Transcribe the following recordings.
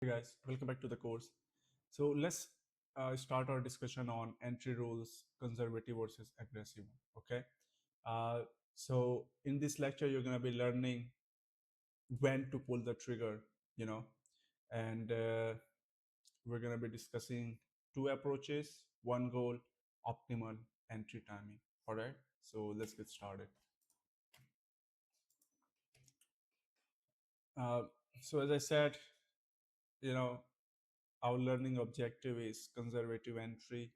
Hey guys, welcome back to the course. So let's start our discussion on entry rules, conservative versus aggressive. Okay. Uh, so in this lecture, you're gonna be learning when to pull the trigger, you know, and we're gonna be discussing two approaches, one goal, optimal entry timing. All right. So let's get started. Uh, so as I said, you know, our learning objective is conservative entry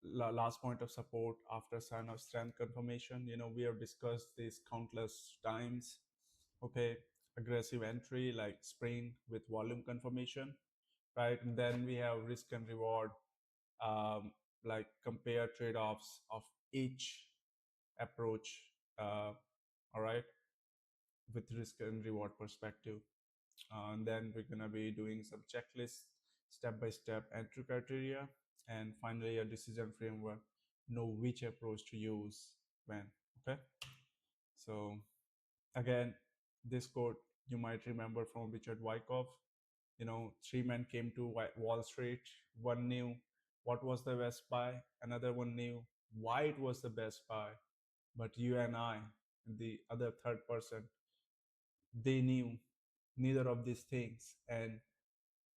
last point of support after sign of strength confirmation. We have discussed this countless times. Okay, aggressive entry like spring with volume confirmation, right? And then we have risk and reward, um, like compare trade-offs of each approach. All right, with risk and reward perspective. And then we're gonna be doing some checklist, step-by-step entry criteria, and finally a decision framework. Know which approach to use when. Okay. So again, this quote you might remember from Richard Wyckoff. Three men came to Wall Street. One knew what was the best buy. Another one knew why it was the best buy. But you and I, the other third person, they knew neither of these things, and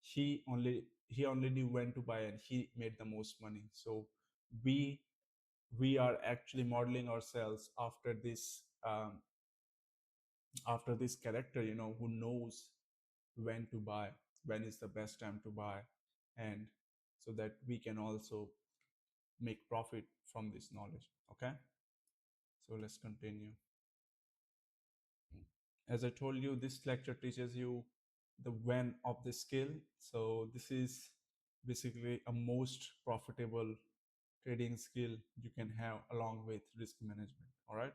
he only knew when to buy, and he made the most money. So we we are actually modeling ourselves after this character, who knows when to buy, when is the best time to buy, and so that we can also make profit from this knowledge. Okay, so let's continue. As I told you, this lecture teaches you the when of the skill. So this is basically a most profitable trading skill you can have along with risk management. All right.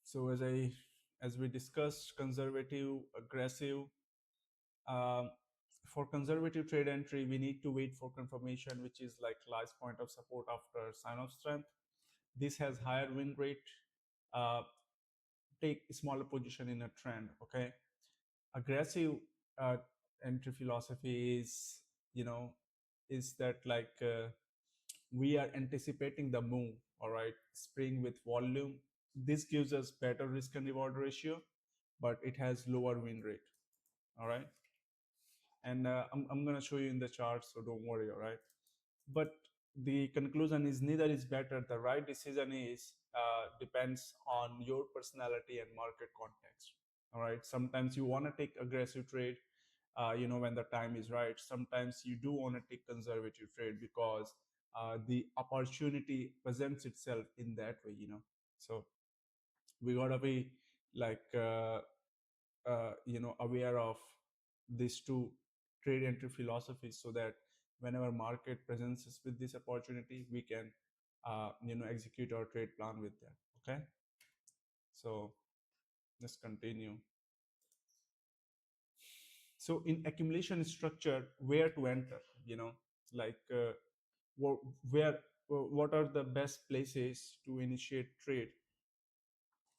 So as we discussed, conservative, aggressive. Um, for conservative trade entry, we need to wait for confirmation, which is like last point of support after sign of strength. This has higher win rate. Uh, take a smaller position in a trend. Okay, aggressive uh, entry philosophy is, is that like we are anticipating the move. All right, spring with volume. This gives us better risk and reward ratio, but it has lower win rate. All right, and I'm gonna show you in the chart, so don't worry. All right, but the conclusion is neither is better. The right decision is depends on your personality and market context. All right, sometimes you want to take aggressive trade, when the time is right. Sometimes you do want to take conservative trade because the opportunity presents itself in that way. So we gotta be like aware of these two trade entry philosophies, so that whenever market presents us with this opportunity, we can execute our trade plan with that. Okay, so let's continue. So in accumulation structure, where to enter, like where what are the best places to initiate trade.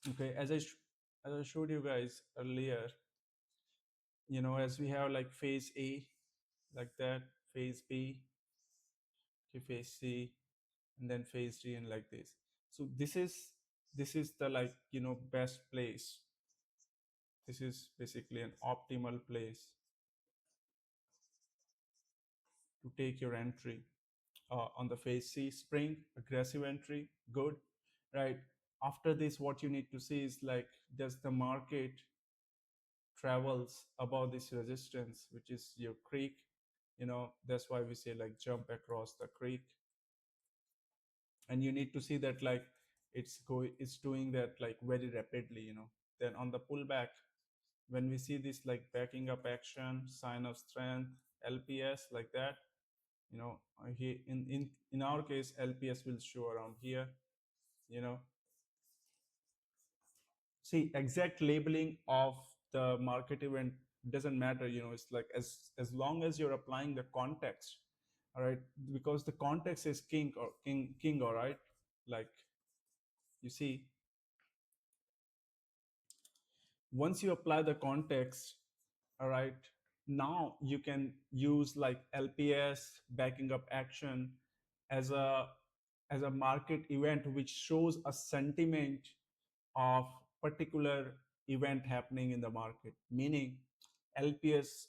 Okay, as I showed you guys earlier, as we have like phase A, like that, phase B, okay, phase C, and then phase D, and like this. So this is the, like, best place. This is basically an optimal place to take your entry. On the phase C, spring, aggressive entry, good, right? After this, what you need to see is like, does the market travels above this resistance, which is your creek? That's why we say like jump across the creek, and you need to see that like it's doing that like very rapidly. Then on the pullback, when we see this like backing up action, sign of strength, LPS, like that, here in our case, LPS will show around here. you know See, exact labeling of the market event doesn't matter. It's like, as long as you're applying the context. All right, because the context is king. All right, like, you see, once you apply the context, All right. Now you can use like LPS backing up action as a market event which shows a sentiment of particular event happening in the market. Meaning LPS,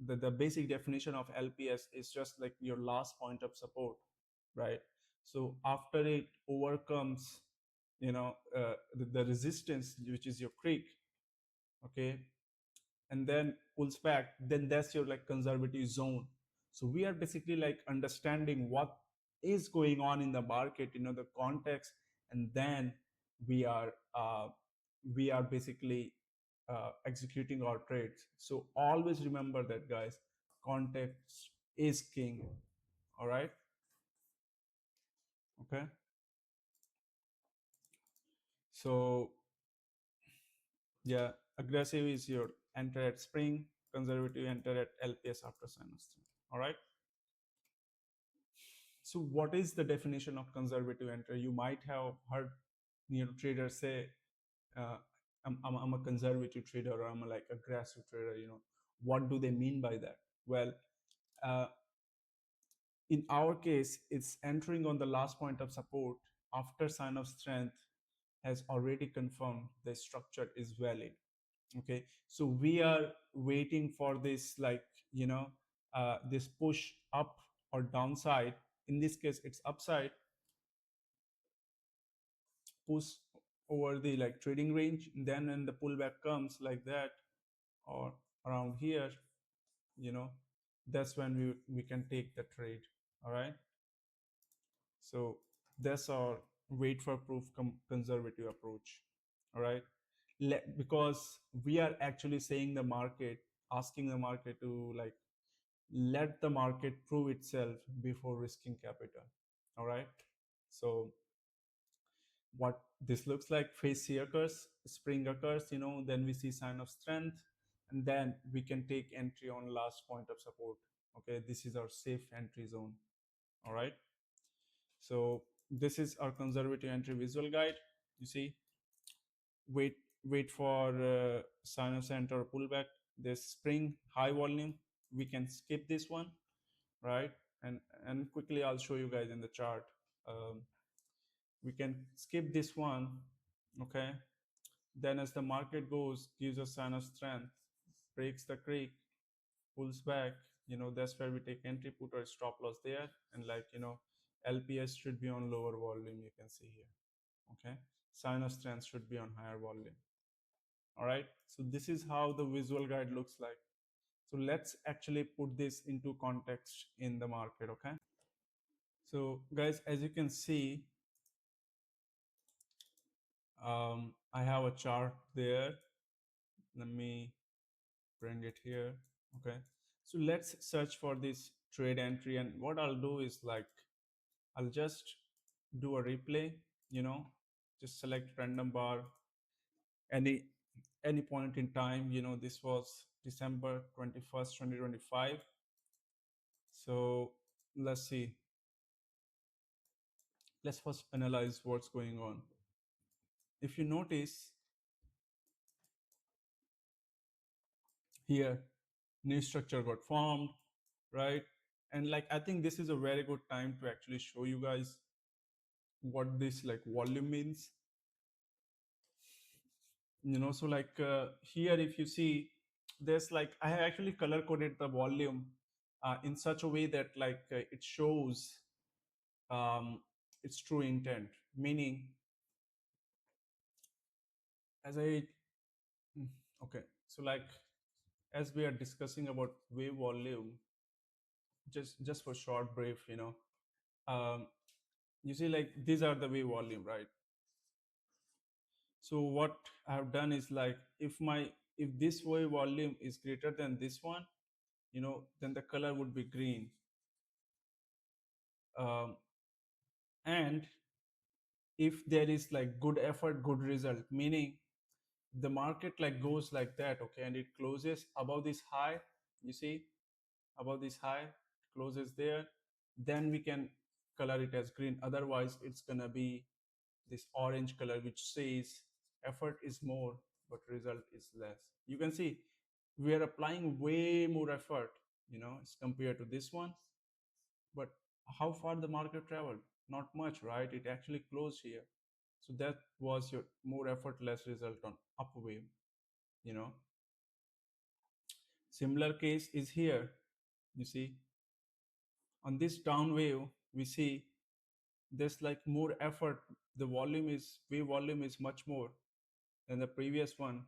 the basic definition of LPS is just like your last point of support, right? So after it overcomes, the resistance, which is your creek, okay, and then pulls back, then that's your like conservative zone. So we are basically like understanding what is going on in the market, the context, and then we are uh, we are basically executing our trades. So always remember that, guys. Context is king. All right. Okay. So yeah, aggressive is your enter at spring, conservative enter at LPS after sinus. All right. So, what is the definition of conservative entry? You might have heard traders say, uh, I'm a conservative trader, or I'm a like aggressive trader. What do they mean by that? Well, uh, in our case, it's entering on the last point of support after sign of strength has already confirmed the structure is valid. Okay, so we are waiting for this, like, this push up or downside. In this case, it's upside, push over the like trading range. Then when the pullback comes like that, or around here, you know that's when we can take the trade. All right. So that's our wait for proof conservative approach. All right. Because we are actually saying the market, asking the market to like let the market prove itself before risking capital. All right. So what this looks like: phase C occurs, spring occurs, then we see sign of strength, and then we can take entry on last point of support. Okay, this is our safe entry zone. All right. So this is our conservative entry visual guide. You see, wait wait for sign of center or pullback. This spring high volume, we can skip this one, right? And quickly I'll show you guys in the chart. We can skip this one. Okay. Then as the market goes, gives a sign of strength, breaks the creek, pulls back, that's where we take entry, put our stop loss there. And like, LPS should be on lower volume, you can see here. Okay. Sign of strength should be on higher volume. All right. So this is how the visual guide looks like. So let's actually put this into context in the market. Okay. So guys, as you can see, I have a chart there. Let me bring it here. Okay. So let's search for this trade entry. And what I'll do is like, I'll just do a replay, just select random bar, any any point in time. This was December 21st, 2025. So let's see. Let's first analyze what's going on. If you notice here, new structure got formed, right? And like, I think this is a very good time to actually show you guys what this like volume means. So like, here if you see, there's like, I have actually color coded the volume in such a way that like, it shows its true intent. Meaning, as I mm, okay, so like, as we are discussing about wave volume, just for short brief, um, you see, like, these are the wave volume, right? So what I have done is like, if this wave volume is greater than this one, then the color would be green. And if there is like good effort, good result, meaning the market like goes like that, okay, and it closes above this high, you see, above this high, closes there, then we can color it as green. Otherwise it's gonna be this orange color which says effort is more but result is less. You can see we are applying way more effort, as compared to this one. But how far the market traveled? Not much, right? It actually closed here. So that was your more effortless result on up wave, you know. Similar case is here. You see, on this down wave, we see there's like more effort. The volume is wave volume is much more than the previous one.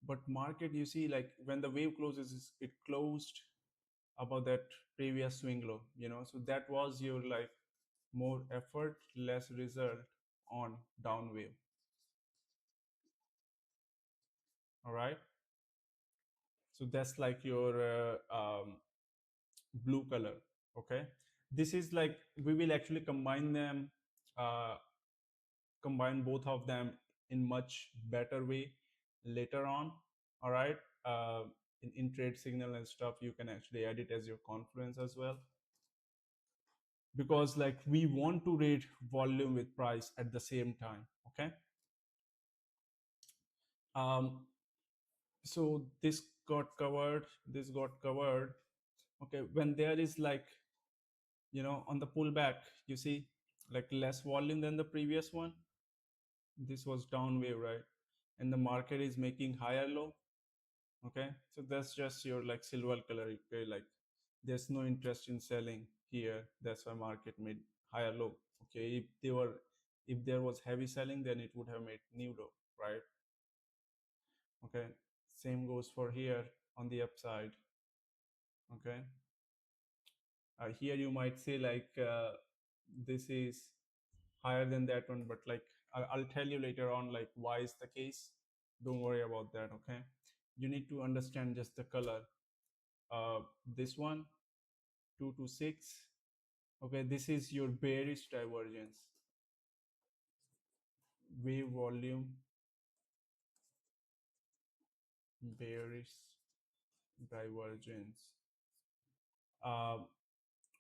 But market, you see, like when the wave closes, it closed above that previous swing low, So that was your like more effort, less result on down wave. All right. So that's like your blue color. Okay. This is like we will actually combine them, uh, combine both of them in much better way later on. All right. In trade signal and stuff, you can actually add it as your confluence as well, because like we want to rate volume with price at the same time. Okay. um so this got covered. Okay, when there is like, on the pullback, you see like less volume than the previous one. This was down wave, right? And the market is making higher low. Okay, so that's just your like silver color. Okay, like there's no interest in selling here, that's why market made higher low. Okay, if there was heavy selling, then it would have made new low, right? Okay, same goes for here on the upside. Okay, here you might say like this is higher than that one, but like I'll tell you later on like why is the case. Don't worry about that. Okay, you need to understand just the color. This one, 2 to 6. Okay, this is your bearish divergence, wave volume, bearish divergence, uh,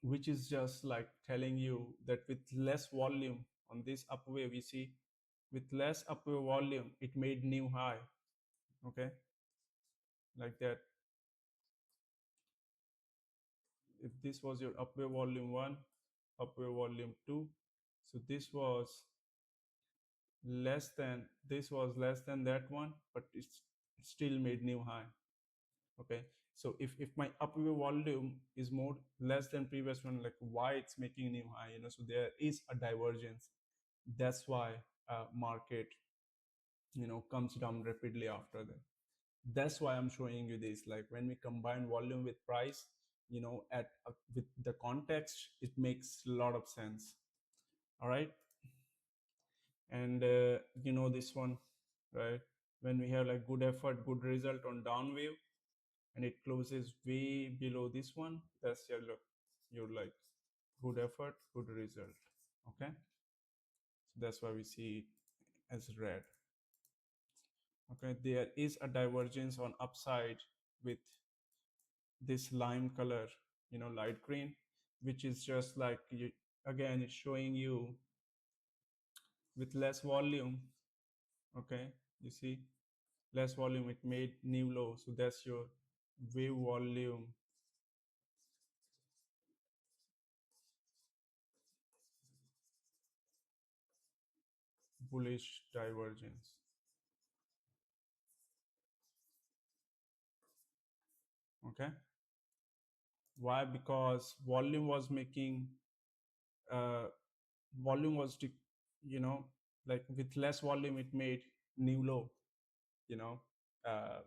which is just like telling you that with less volume on this up wave, you see, with less upward volume, it made new high. Okay, like that. If this was your upward volume 1, upward volume 2, so this was less than that one, but it's still made new high. Okay, so if my upward volume is more less than previous one, like why it's making new high, so there is a divergence. That's why market comes down rapidly after that. That's why I'm showing you this, like when we combine volume with price, at with the context, it makes a lot of sense. All right. And this one, right? When we have like good effort, good result on down wave, and it closes way below this one, that's your look, your like good effort, good result. Okay, so that's why we see it as red. Okay, there is a divergence on upside with this lime color, light green, which is just like again it's showing you with less volume. Okay, you see, less volume, it made new low. So that's your wave volume, bullish divergence. Okay, why? Because volume was making uh volume was you know like with less volume, it made new low, you know uh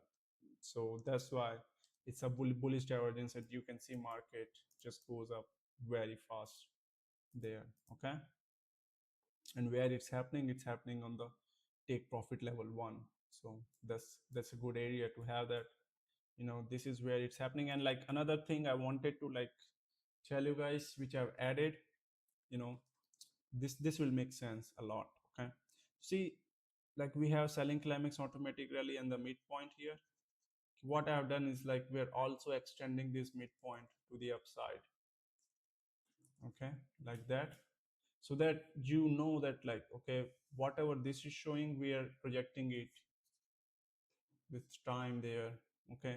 so that's why it's a bullish divergence, and you can see market just goes up very fast there. Okay, and where it's happening on the take profit level 1. So that's a good area to have that. This is where it's happening. And like another thing I wanted to like tell you guys, which I've added, you know this will make sense a lot. Okay, see, like we have selling climax, automatic rally, and the midpoint here. What I've done is like we're also extending this midpoint to the upside. Okay, like that, so that that like, okay, whatever this is showing, we are projecting it with time there. Okay,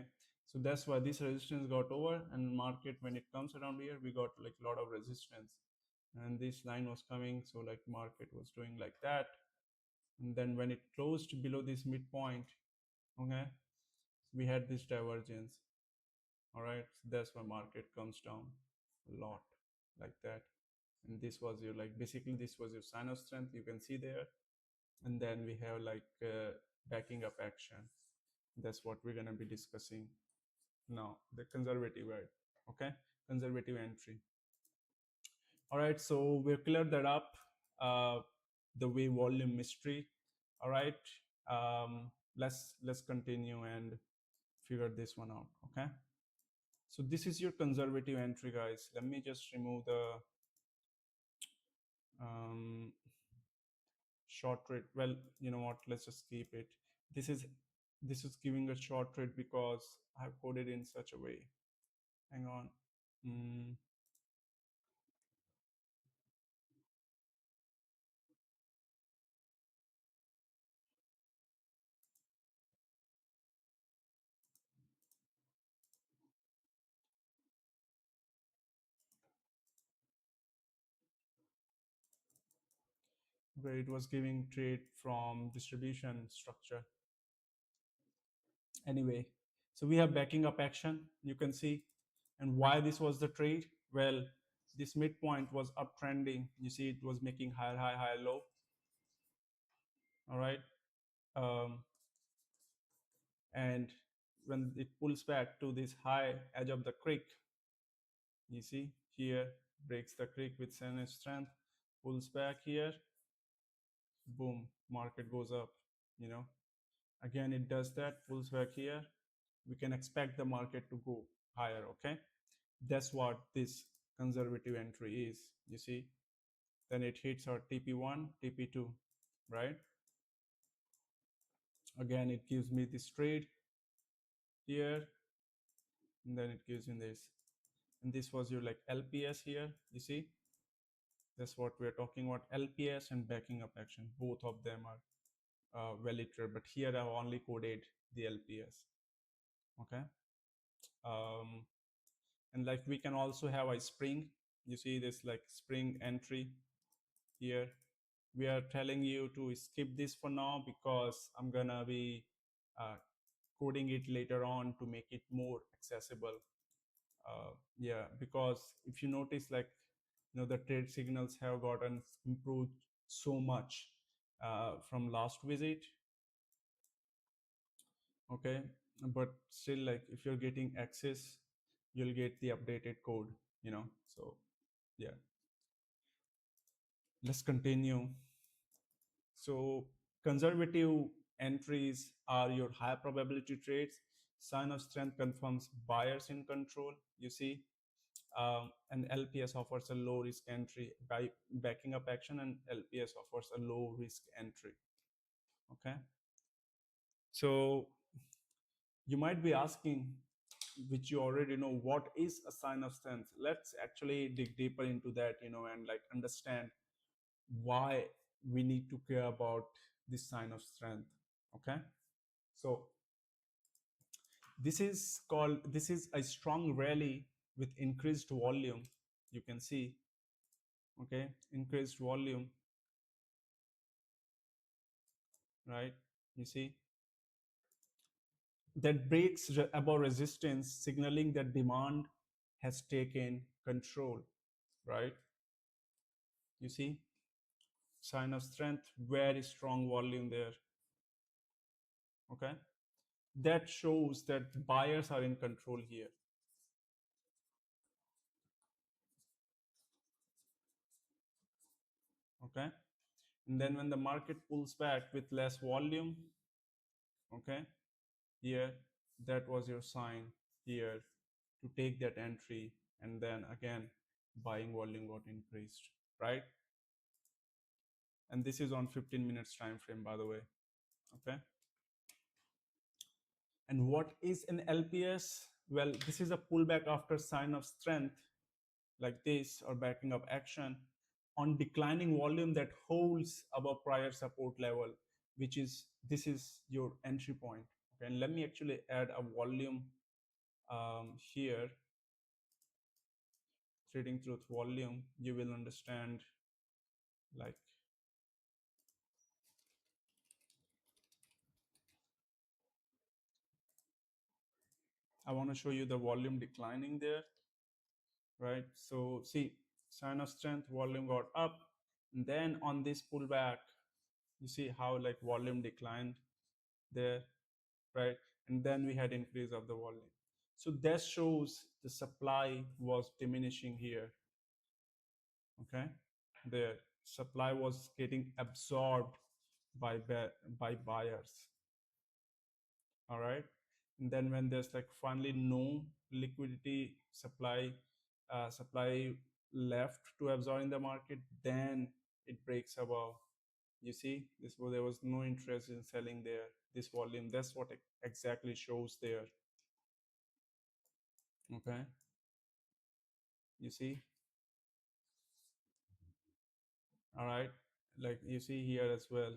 So that's why this resistance got over, and market when it comes around here, we got like a lot of resistance, and this line was coming, so like market was doing like that, and then when it closed below this midpoint, okay, we had this divergence. All right, so that's why market comes down a lot like that, and this was your like basically this was your sign of strength, you can see there, and then we have like backing up action. That's what we're going to be discussing now, the conservative right, okay, conservative entry. All right, so we've cleared that up, uh, the way volume mystery. All right, let's continue and figure this one out. Okay, so this is your conservative entry, guys. Let me just remove the um, short trade. Well, you know what? Let's just keep it. This is this is giving a short trade because I have coded in such a way. Hang on. Mm, where it was giving trade from distribution structure. Anyway, so we have backing up action, you can see. And why this was the trade? Well, this midpoint was uptrending, you see it was making higher high, higher low. All right, um, and when it pulls back to this high edge of the creek, you see here, breaks the creek with sudden strength, pulls back here, boom, market goes up, you know. Again it does that, pulls back here, we can expect the market to go higher. Okay, that's what this conservative entry is, you see. Then it hits our TP1, TP2, right? Again it gives me this trade here, and then it gives me this, and this was your like LPS here, you see. That's what we're talking about, LPS and backing up action, both of them are valid trade, but here I've only coded the LPS. Okay, um, and like we can also have a spring, you see this like spring entry here. We are telling you to skip this for now because I'm gonna be uh, coding it later on to make it more accessible. Yeah, because if you notice, like, you know, the trade signals have gotten improved so much from last visit. Okay, but still, like, if you're getting access, you'll get the updated code, you know. So yeah, let's continue. So conservative entries are your high probability trades. Sign of strength confirms buyers in control, you see. And LPS offers a low risk entry by backing up action, and LPS offers a low risk entry. Okay, so you might be asking, which you already know, what is a sign of strength? Let's actually dig deeper into that, you know, and like understand why we need to care about this sign of strength. Okay, so this is a strong rally with increased volume, you can see. Okay, increased volume, right, you see, that breaks above resistance, signaling that demand has taken control, right? You see, sign of strength, very strong volume there. Okay, that shows that buyers are in control here. Okay, and then when the market pulls back with less volume, okay, here, that was your sign here to take that entry, and then again buying volume got increased, right? And this is on 15 minutes time frame, by the way. Okay, and what is an LPS? Well, this is a pullback after sign of strength like this, or backing up action on declining volume that holds above prior support level, which is, this is your entry point. Okay, and let me actually add a volume here, trading through volume, you will understand, like, I want to show you the volume declining there, right? So see, sign of strength, volume got up, and then on this pullback, you see how like volume declined there, right? And then we had increase of the volume. So that shows the supply was diminishing here, okay? The supply was getting absorbed by by buyers, all right? And then when there's like finally no liquidity supply left to absorb in the market, then it breaks above. You see, this was, there was no interest in selling there, this volume. That's what it exactly shows there, okay? You see, all right, like you see here as well.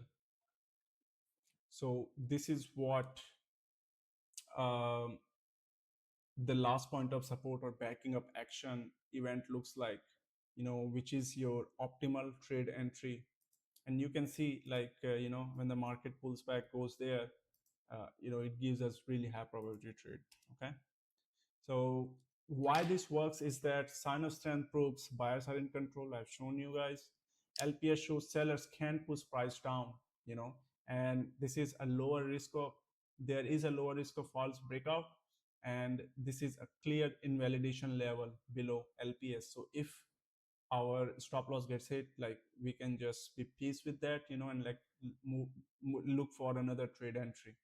So this is what um, the last point of support or backing up action event looks like, you know, which is your optimal trade entry. And you can see like you know, when the market pulls back, goes there, you know, it gives us really high probability trade, okay? So why this works is that sign of strength proves buyers are in control. I've shown you guys. LPS shows sellers can push price down, you know, and this is a lower risk of, there is a lower risk of false breakout, and this is a clear invalidation level below LPS. So if our stop loss gets hit, like we can just be peace with that, you know, and like look for another trade entry,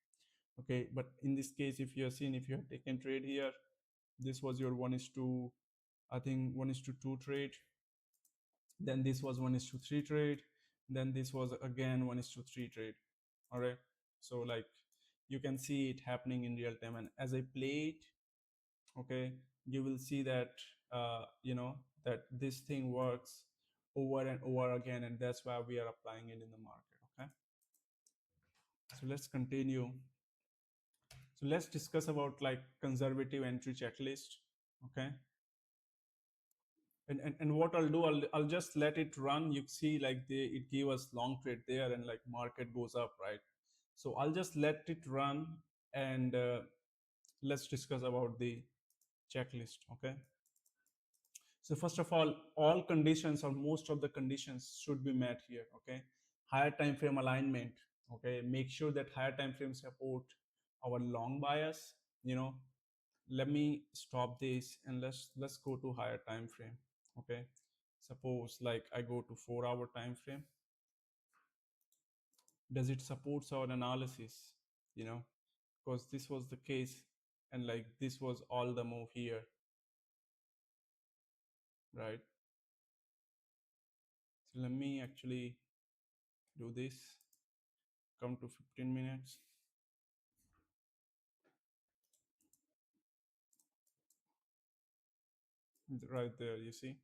okay? But in this case, if you have seen, if you have taken trade here, this was your 1:2, I think 1:2 trade, then this was 1:3 trade, then this was again 1:3 trade, all right? So like you can see it happening in real time, and as I play it, okay, you will see that you know, that this thing works over and over again, and that's why we are applying it in the market, okay? So let's continue. So let's discuss about like conservative entry checklist, okay? And what I'll do, I'll just let it run. You see like it gave us long trade there, and like market goes up, right? So I'll just let it run, and let's discuss about the checklist, okay? So first of all conditions or most of the conditions should be met here, okay? Higher time frame alignment, okay? Make sure that higher time frame support our long bias, you know. Let me stop this and let's go to higher time frame, okay? Suppose like I go to 4-hour time frame. Does it supports our analysis, you know? Because this was the case, and like this was all the move here, right? So let me actually do this. Come to 15 minutes. Right there, you see,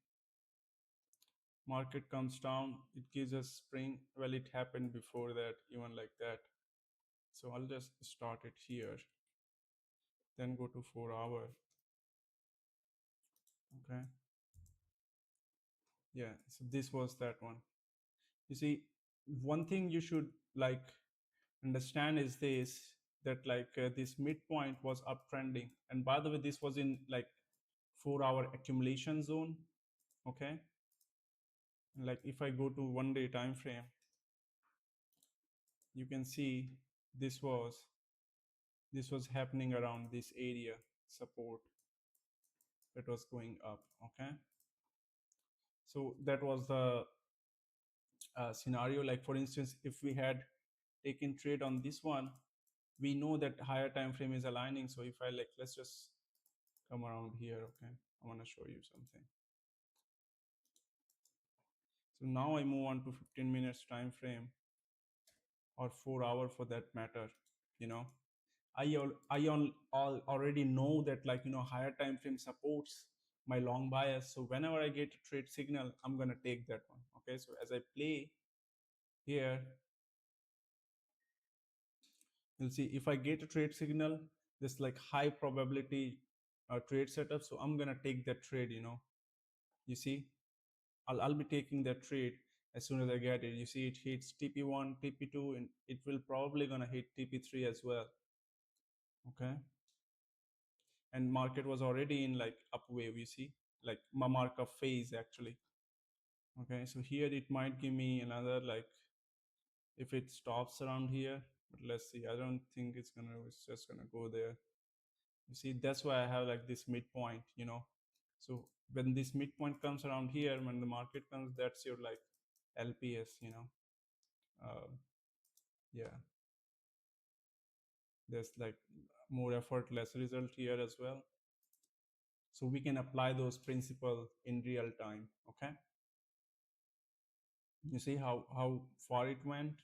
market comes down, it gives us spring. Well, it happened before that, even like that. So I'll just start it here, then go to 4-hour, okay? Yeah, so this was that one. You see, one thing you should like understand is this, that like this midpoint was uptrending, and by the way, this was in like 4-hour accumulation zone, okay? And like if I go to 1-day time frame, you can see this was happening around this area support that was going up, okay? So that was the scenario. Like for instance, if we had taken trade on this one, we know that higher time frame is aligning. So if I like, let's just come around here, okay? I want to show you something. So now I move on to 15 minutes time frame, or 4-hour for that matter, you know. Already know that like, you know, higher time frame supports my long bias. So whenever I get a trade signal, I'm going to take that one, okay? So as I play here, you'll see if I get a trade signal, there's like high probability trade setup. So I'm gonna take that trade, you see, I'll be taking that trade as soon as I get it. You see, it hits TP1, TP2, and it will probably gonna hit TP3 as well. Okay, and market was already in like up wave. You see, like my mark of phase actually. Okay, so here it might give me another, like, if it stops around here, but let's see. I don't think it's just gonna go there. You see, that's why I have like this midpoint, so when this midpoint comes around here, when the market comes, that's your like LPS, yeah, there's like more effort, less result here as well. So we can apply those principles in real time. Okay, you see how far it went,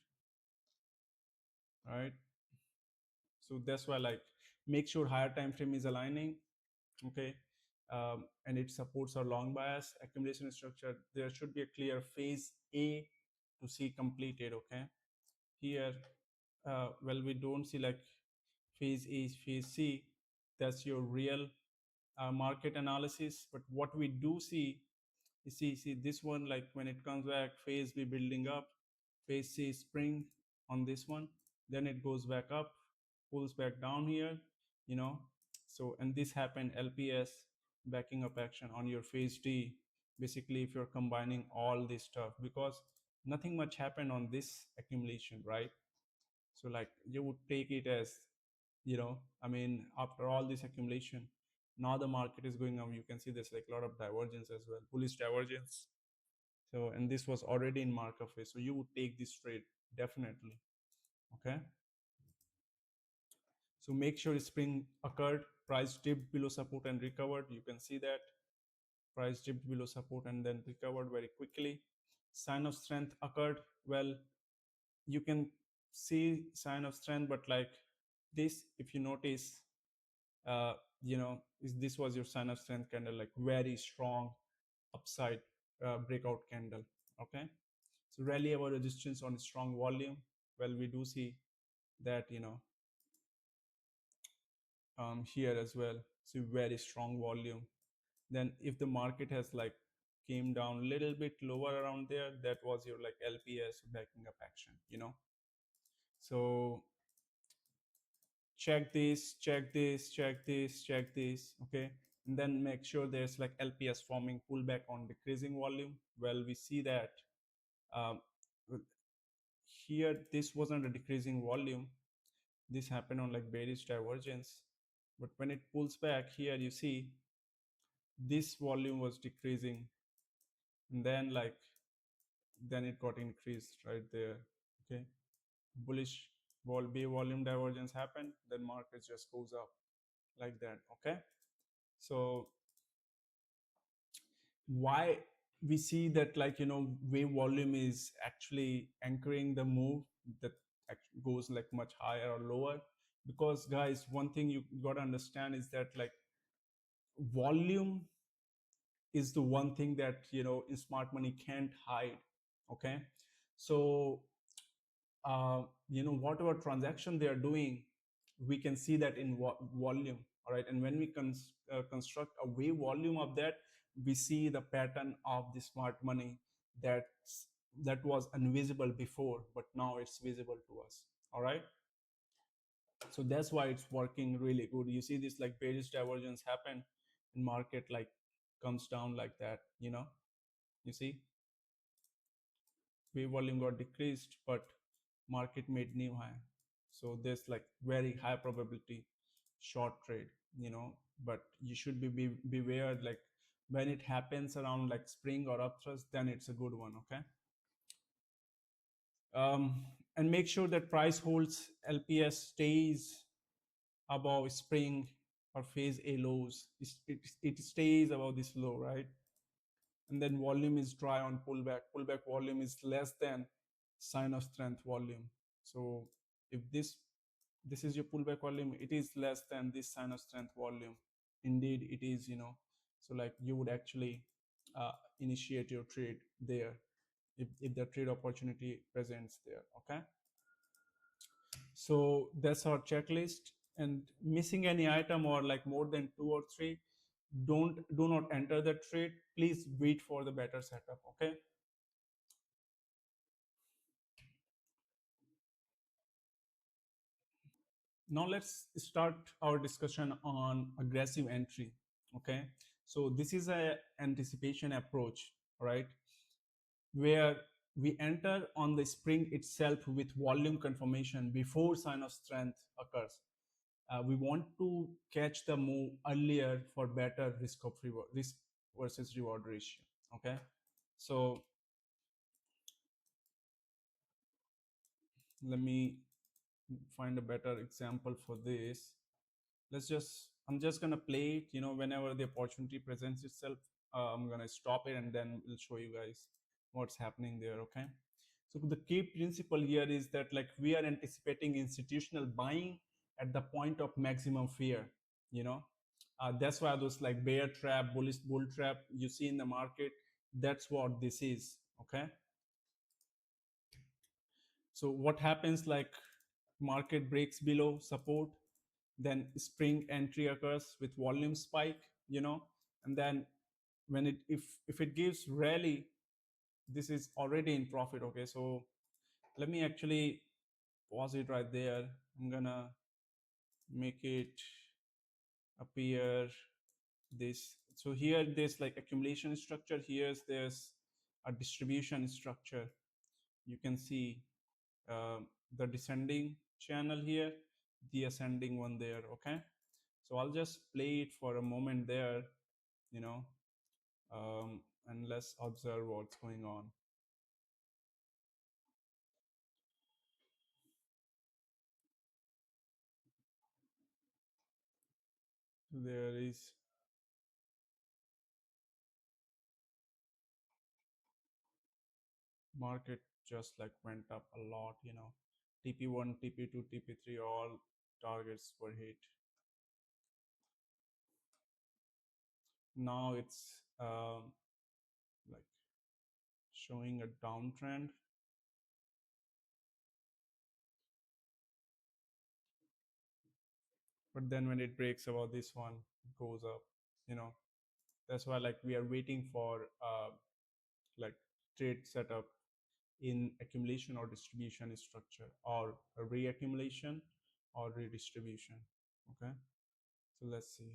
right? So that's why, like, make sure higher time frame is aligning. Okay, and it supports our long bias accumulation structure. There should be a clear phase A to C completed. Okay, here, well, we don't see like phase A, phase C. That's your real market analysis. But what we do see, you see this one, like when it comes back, phase B building up, phase C spring on this one, then it goes back up, pulls back down here, you know. So, and this happened LPS backing up action on your phase D. Basically, if you're combining all this stuff, because nothing much happened on this accumulation, right? So like you would take it as, I mean, after all this accumulation, now the market is going up. You can see there's like a lot of divergence as well, bullish divergence. So, and this was already in markup phase. So you would take this trade definitely. Okay. So make sure spring occurred, price dipped below support and recovered. You can see that price dipped below support and then recovered very quickly. Sign of strength occurred. Well, you can see sign of strength, but like this, if you notice, uh, this was your sign of strength candle, like very strong upside breakout candle. Okay, so rally about resistance on strong volume. Well, we do see that, here as well. So very strong volume. Then if the market has like came down a little bit lower around there, that was your like LPS backing up action. So check this, check this, check this, check this. Okay, and then make sure there's like LPS forming pullback on decreasing volume. Well, we see that um, here this wasn't a decreasing volume. This happened on like bearish divergence, but when it pulls back here, you see this volume was decreasing, and then it got increased right there. Okay, bullish volume divergence happened, then market just goes up like that. Okay, so why we see that, like, wave volume is actually anchoring the move that goes like much higher or lower? Because guys, one thing you got to understand is that, like, volume is the one thing that, in smart money can't hide. Okay, so whatever transaction they are doing, we can see that in volume. All right, and when we construct a wave volume of that, we see the pattern of the smart money that was invisible before, but now it's visible to us. All right, so that's why it's working really good. You see this like bearish divergence happen, and market like comes down like that. You see wave volume got decreased, but market made new high. So there's like very high probability short trade, but you should beware, like when it happens around like spring or upthrust, then it's a good one. Okay, and make sure that price holds LPS, stays above spring or phase A lows. It stays above this low, right? And then volume is dry on pullback volume is less than sign of strength volume. So if this is your pullback volume, it is less than this sign of strength volume. Indeed it is. So like you would actually initiate your trade there if the trade opportunity presents there. Okay, so that's our checklist. and missing any item or like more than two or three, do not enter the trade. Please wait for the better setup. Okay. Now let's start our discussion on aggressive entry. Okay, so this is a anticipation approach, right, where we enter on the spring itself with volume confirmation before sign of strength occurs. We want to catch the move earlier for better risk versus reward ratio. Okay, so let me find a better example for this. I'm just gonna play it, whenever the opportunity presents itself. I'm gonna stop it and then we'll show you guys what's happening there. Okay, so the key principle here is that like we are anticipating institutional buying at the point of maximum fear. you know that's why those like bear trap, bullish bull trap you see in the market, that's what this is. Okay, so what happens, like market breaks below support, then spring entry occurs with volume spike, and then when it if it gives rally, this is already in profit. Okay, so let me actually pause it right there. I'm gonna make it appear this. So here there's like accumulation structure, there's a distribution structure. You can see the descending channel here, the ascending one there. Okay, so I'll just play it for a moment there, you know and let's observe what's going on. There is market just like went up a lot, TP1, TP2, TP3, all targets were hit. Now it's like showing a downtrend, but then when it breaks above this one, it goes up. you know that's why like we are waiting for like trade setup in accumulation or distribution structure, or a reaccumulation or redistribution. Okay, so let's see.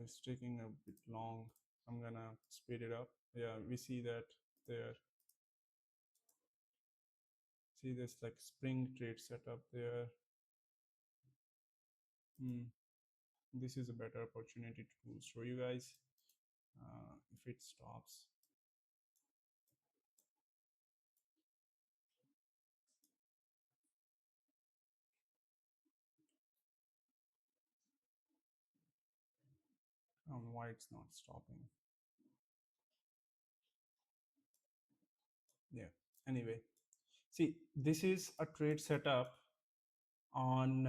It's taking a bit long. I'm gonna speed it up. Yeah, we see that there. See this like spring trade setup there. This is a better opportunity to show you guys if it stops. I don't know why it's not stopping. Yeah. Anyway, see, this is a trade setup on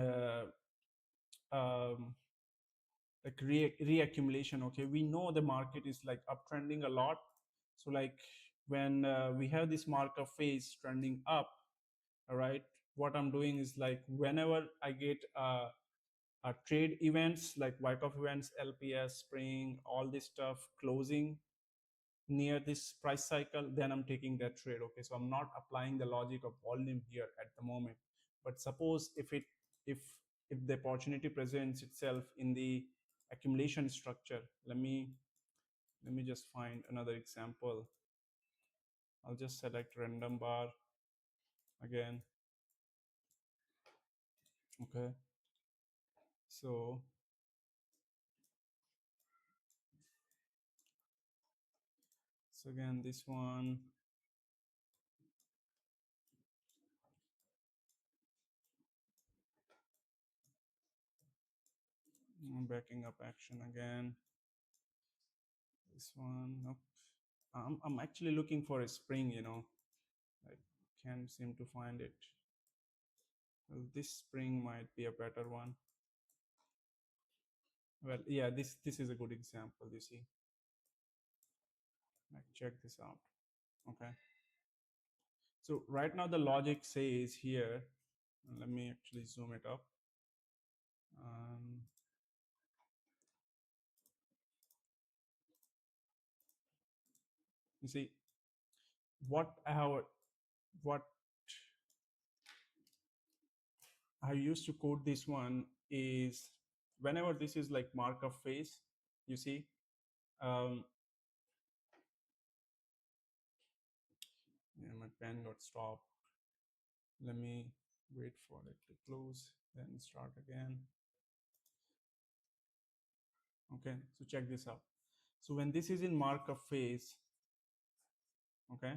um, like reaccumulation. Okay, we know the market is like uptrending a lot. So like when we have this markup phase trending up, all right, what I'm doing is like whenever I get trade events like Wyckoff events, LPS, spring, all this stuff closing near this price cycle, then I'm taking that trade. Okay, so I'm not applying the logic of volume here at the moment. But suppose if if the opportunity presents itself in the accumulation structure, let me just find another example. I'll just select random bar again. Okay, so again this one. I'm backing up action again. This one, nope. I'm actually looking for a spring, I can't seem to find it. Well, this spring might be a better one. Well, yeah, this is a good example. You see, like check this out. Okay, So right now the logic says here, let me actually zoom it up. Um, you see what I have, what I used to quote this one is whenever this is like Markov phase, you see, um, yeah, my pen got stopped. Let me wait for it to close, then start again. Okay, so check this out. So when this is in Markov phase, okay,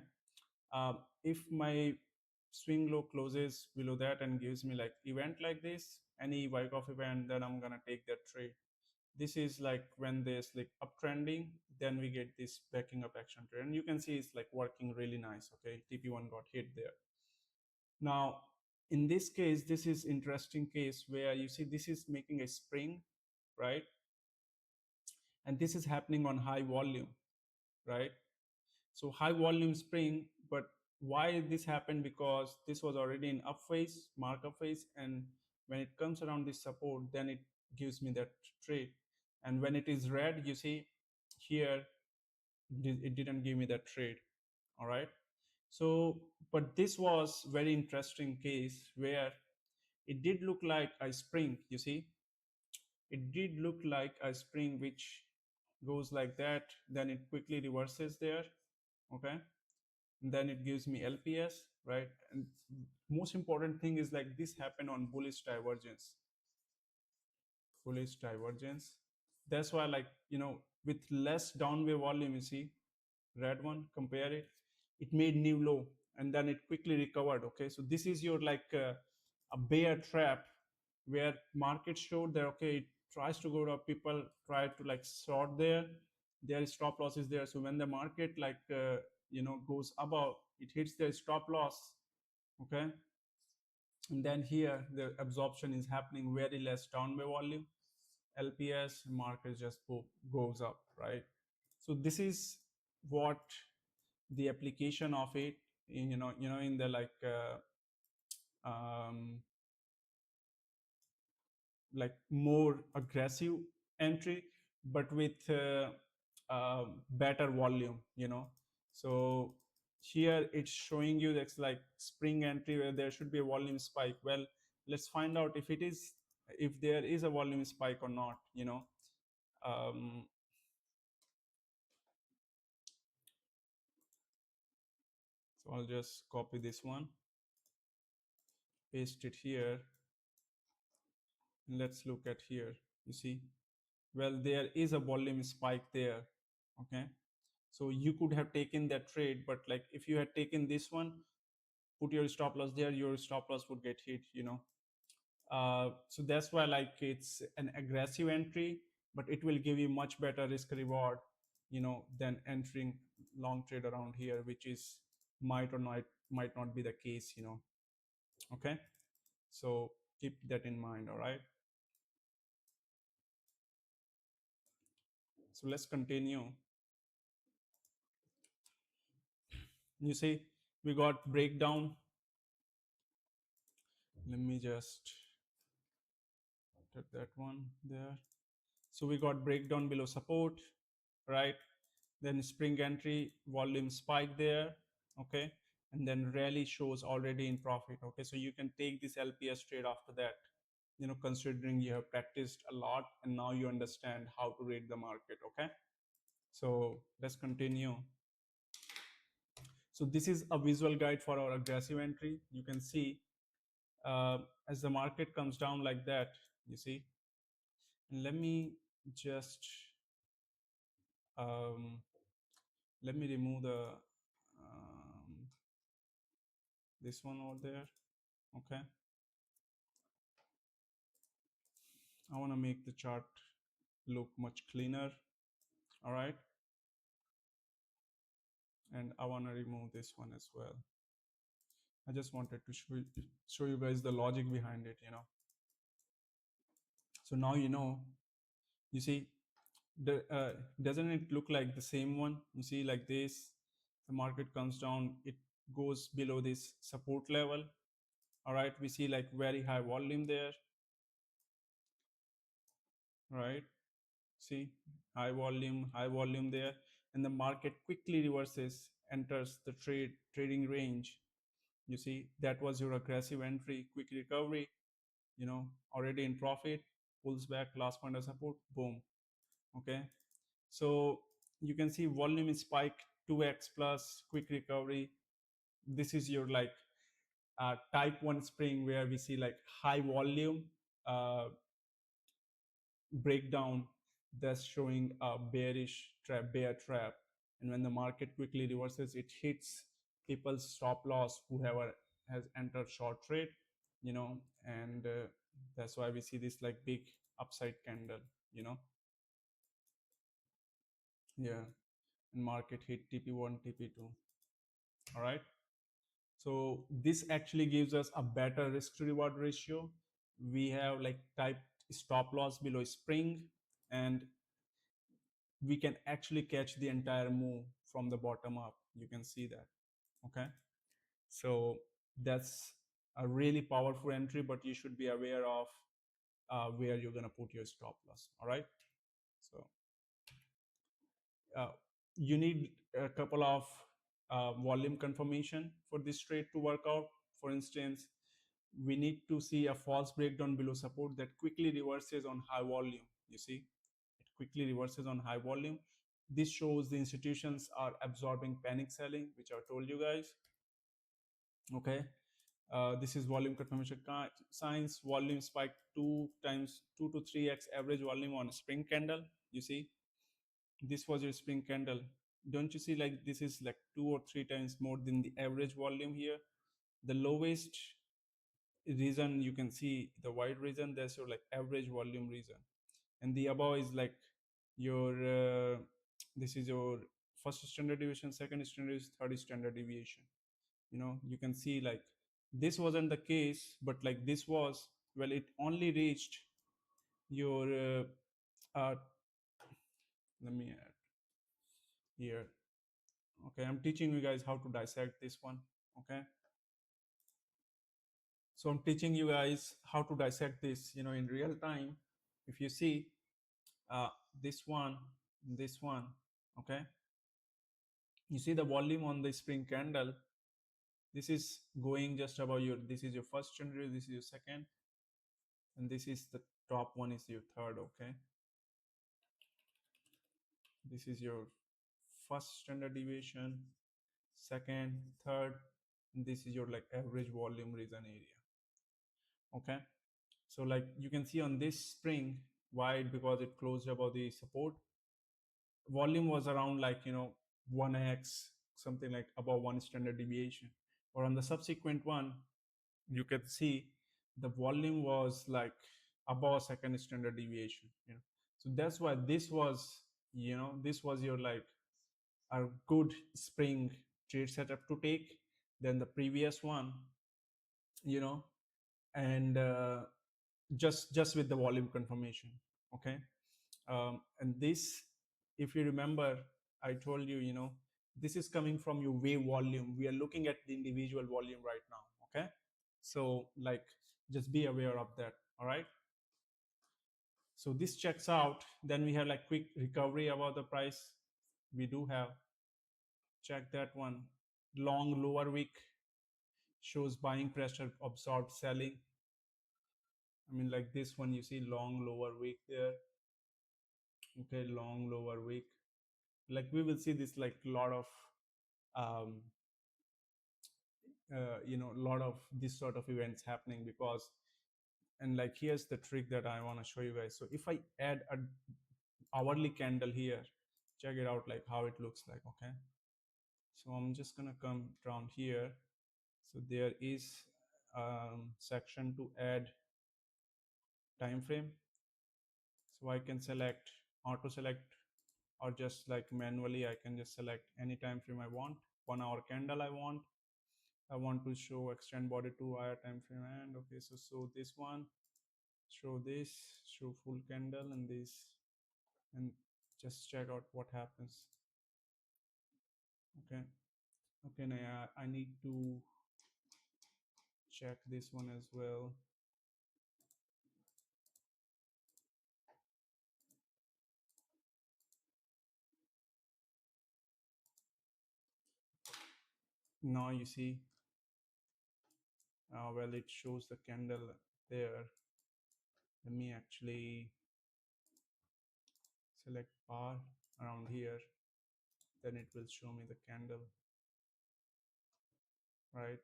if my swing low closes below that and gives me like event like this, any Wyckoff event, then I'm gonna take that trade. This is like when there's like uptrending, then we get this backing up action trade, and you can see it's like working really nice. Okay, TP1 got hit there. Now in this case, this is interesting case where you see this is making a spring, right? And this is happening on high volume, right? So high volume spring, but why this happened? Because this was already in up phase, markup phase, and when it comes around this support, then it gives me that trade. And when it is red, you see here, it didn't give me that trade. All right. So, but this was very interesting case where it did look like a spring, you see, it did look like a spring which goes like that, then it quickly reverses there, okay, and then it gives me LPS, right? And most important thing is like this happened on bullish divergence, bullish divergence. That's why, like, you know, with less downward volume, you see red one, compare it, it made new low and then it quickly recovered. Okay, so this is your like a bear trap where market showed that okay, it tries to go to people try to like short there, their stop loss is there. So when the market like you know, goes above, it hits their stop loss, okay, and then here the absorption is happening, very less downward volume, LPS, market just goes up, right? So this is what the application of it in, you know, in the like more aggressive entry, but with better volume, you know. So here it's showing you that's like spring entry where there should be a volume spike. Well, let's find out if it is, if there is a volume spike or not, you know. um, so I'll just copy this one, paste it here, and let's look at here. You see, well, there is a volume spike there, okay. So you could have taken that trade, but like if you had taken this one, put your stop loss there, your stop loss would get hit, you know. So that's why like it's an aggressive entry, but it will give you much better risk reward, you know, than entering long trade around here, which is might not be the case, you know. Okay, so keep that in mind. All right, so let's continue. You see, we got breakdown. Let me just take that one there. So we got breakdown below support, right? Then spring entry, volume spike there, okay? And then rally shows already in profit, okay? So you can take this LPS trade after that, you know, considering you have practiced a lot and now you understand how to read the market, okay? So let's continue. So this is a visual guide for our aggressive entry. You can see as the market comes down like that, you see. And let me just um, let me remove the this one over there. Okay, I want to make the chart look much cleaner. All right, and I want to remove this one as well. I just wanted to show you guys the logic behind it, you know. So now you know. You see, doesn't it look like the same one? You see, like this, the market comes down, it goes below this support level. All right, we see like very high volume there, right? See, high volume there, and the market quickly reverses, enters the trading range. You see, that was your aggressive entry, quick recovery, already in profit, pulls back, last point of support, boom. Okay, so you can see volume spike 2x plus, quick recovery. This is your like type 1 spring where we see like high volume uh, breakdown, that's showing a bear trap. And when the market quickly reverses, it hits people's stop loss who has entered short trade, and that's why we see this like big upside candle, you know. Yeah, and market hit TP1, TP2. All right. So this actually gives us a better risk to reward ratio. We have like typed stop loss below spring, and we can actually catch the entire move from the bottom up. You can see that. Okay, so that's a really powerful entry, but you should be aware of where you're going to put your stop loss. All right, so uh, you need a couple of volume confirmation for this trade to work out. For instance, we need to see a false breakdown below support that quickly reverses on high volume. You see, it quickly reverses on high volume. This shows the institutions are absorbing panic selling, which I told you guys. Okay, this is volume confirmation signs. Volume spike 2 to 3x average volume on a spring candle. You see, this was your spring candle. Don't you see like this is like 2 or 3 times more than the average volume here? The lowest reason, you can see the white region, that's your like average volume region, and the above is like your this is your first standard deviation, second standard deviation, third standard deviation. You can see like this wasn't the case, but like this was, well, it only reached your let me add here. Okay, I'm teaching you guys how to dissect this one. Okay, so I'm teaching you guys how to dissect this, in real time. If you see uh, this one, this one, okay, you see the volume on the spring candle. This is going just about your, this is your first standard, this is your second, and this is the top one is your third. Okay, this is your first standard deviation, second, third, and this is your like average volume region area. Okay, so like you can see on this spring, why? Because it closed above the support. Volume was around like 1x, something like above one standard deviation. Or on the subsequent one, you can see the volume was like above second standard deviation. So that's why this was your like a good spring trade setup to take than the previous one. you know and just with the volume confirmation. Okay, and this, if you remember, I told you, this is coming from your wave volume. We are looking at the individual volume right now. Okay, so like just be aware of that. All right, so this checks out. Then we have like quick recovery about the price. We do have, check that one. Long lower wick shows buying pressure absorbed selling. I mean, like this one, you see long lower wick there. Okay, long lower wick. Like we will see this like lot of um lot of this sort of events happening, because, and like here's the trick that I want to show you guys. So if I add a hourly candle here, check it out like how it looks like. Okay, so I'm just gonna come down here. So there is section to add time frame. So I can select auto select, or just like manually I can just select any time frame I want. 1 hour candle I want to show extend body to higher time frame. And okay, so this one, show this, show full candle, and this, and just check out what happens. Okay, Okay, now I need to check this one as well. Now you see, well, it shows the candle there. Let me actually select bar around here, then it will show me the candle, right?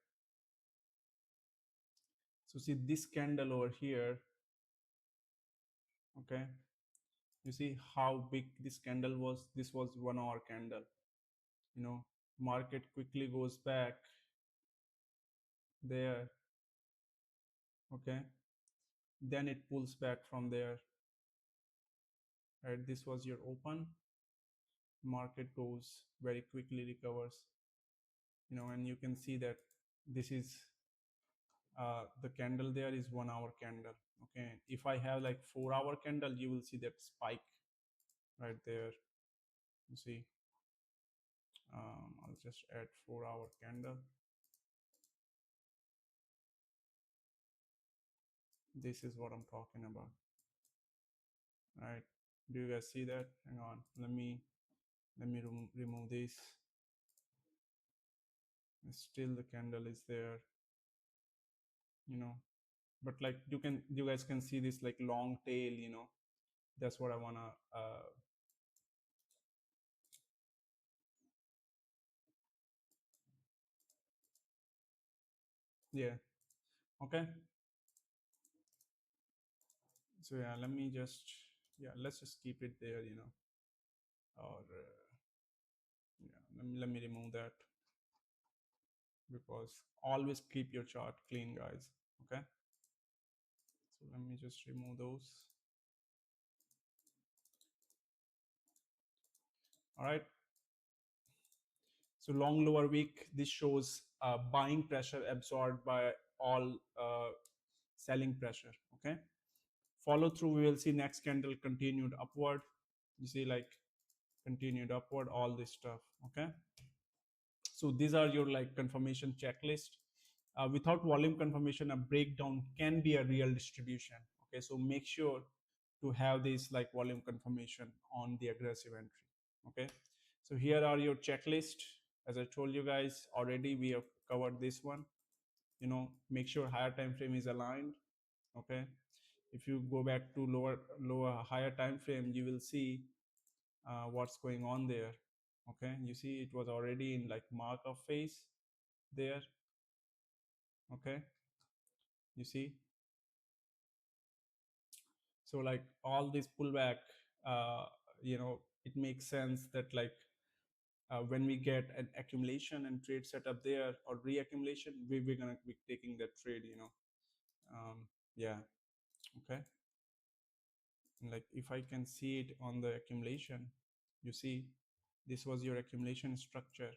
So see this candle over here, okay? You see how big this candle was? This was 1 hour candle, you know. Market quickly goes back there, okay? Then it pulls back from there, right? This was your open, market goes very quickly, recovers, you know, and you can see that this is the candle there is 1 hour candle, okay? If I have like 4 hour candle, you will see that spike right there. You see, I'll just add 4 hour candle. This is what I'm talking about, right? Do you guys see that? Hang on, let me remove this. Still the candle is there, you know, but like you guys can see this like long tail, you know. That's what I want to yeah, okay. So yeah, let me just, yeah, let's just keep it there, you know. Or yeah, let me remove that, because always keep your chart clean, guys, okay? So let me just remove those. All right. So long lower week, this shows buying pressure absorbed by all selling pressure, okay? Follow through, we will see next candle continued upward. You see, like, continued upward, all this stuff, okay? So these are your like confirmation checklist. Without volume confirmation, a breakdown can be a real distribution, okay? So make sure to have this like volume confirmation on the aggressive entry, okay? So here are your checklist. As I told you guys already, we have covered this one. You know, make sure higher time frame is aligned, okay? If you go back to lower higher time frame, you will see what's going on there, okay? You see it was already in like markup phase there, okay? You see, so like all this pullback, uh, you know, it makes sense that like when we get an accumulation and trade setup there or reaccumulation, we're gonna be taking that trade, you know. Yeah, okay. And like if I can see it on the accumulation, you see this was your accumulation structure,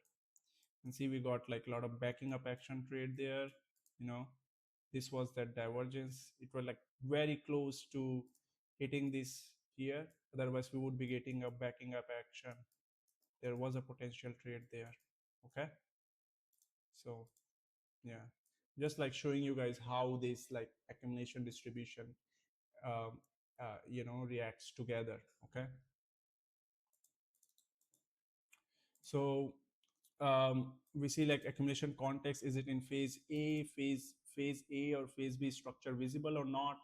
and see we got like a lot of backing up action trade there, you know. This was that divergence, it was like very close to hitting this here, otherwise we would be getting a backing up action. There was a potential trade there, okay? So yeah, just like showing you guys how this like accumulation distribution um, you know, reacts together, okay? So we see like accumulation context, is it in phase A, phase A or phase B, structure visible or not?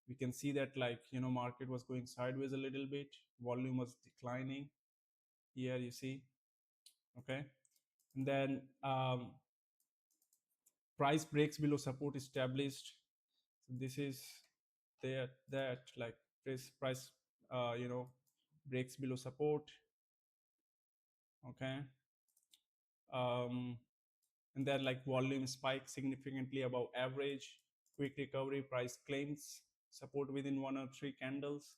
We can see that like, you know, market was going sideways a little bit, volume was declining here, you see, okay? And then price breaks below support established. So this is that like price you know, breaks below support, okay? um and then like volume spike significantly above average, quick recovery, price claims support within 1 or 3 candles,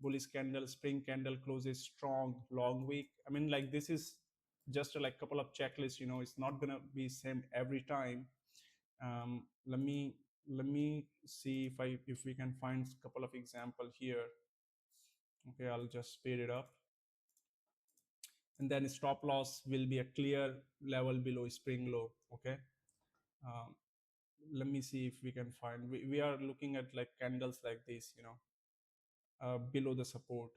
bullish candle, spring candle closes strong, long week. I mean, like this is just a like couple of checklists, you know, it's not gonna be same every time. Let me see if we can find a couple of example here. Okay, I'll just speed it up. and then stop loss will be a clear level below spring low. Okay. um, let me see if we can find, we are looking at like candles like this, below the support.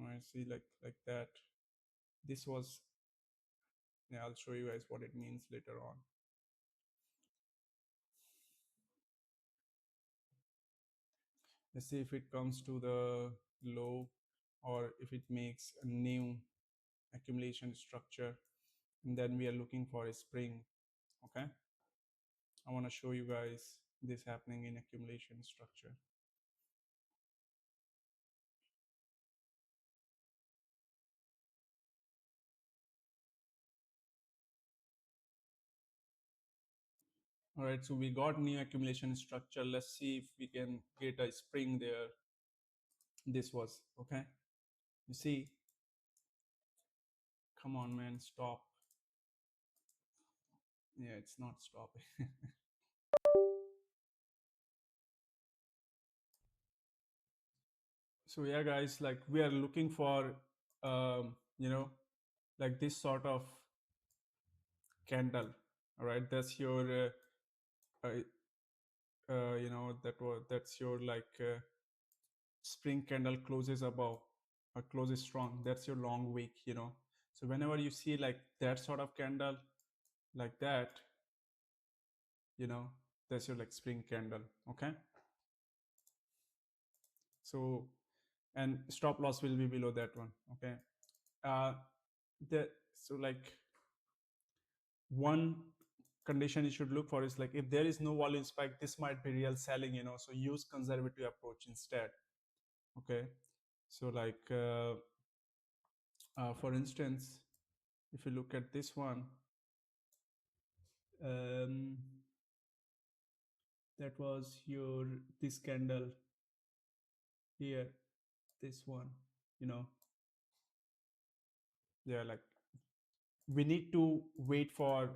I see, like that. This was, yeah, I'll show you guys what it means later on. Let's see if it comes to the low or if it makes a new accumulation structure, and then we are looking for a spring. Okay, I want to show you guys this happening in accumulation structure. All right, so we got new accumulation structure. Let's see if we can get a spring there. This was okay. You see, come on, man, stop. Yeah, it's not stopping. So yeah, guys, like we are looking for, um, you know, like this sort of candle. All right, that's your, that's your like spring candle closes above or closes strong. That's your long wick. So whenever you see like that sort of candle like that, you know, that's your like spring candle. Okay. So, and stop loss will be below that one. Okay. Uh, the so like one condition you should look for is like if there is no volume spike, this might be real selling. So use conservative approach instead. Okay. So like for instance, if you look at this one, um, that was your this candle here, this one, you know yeah, like we need to wait for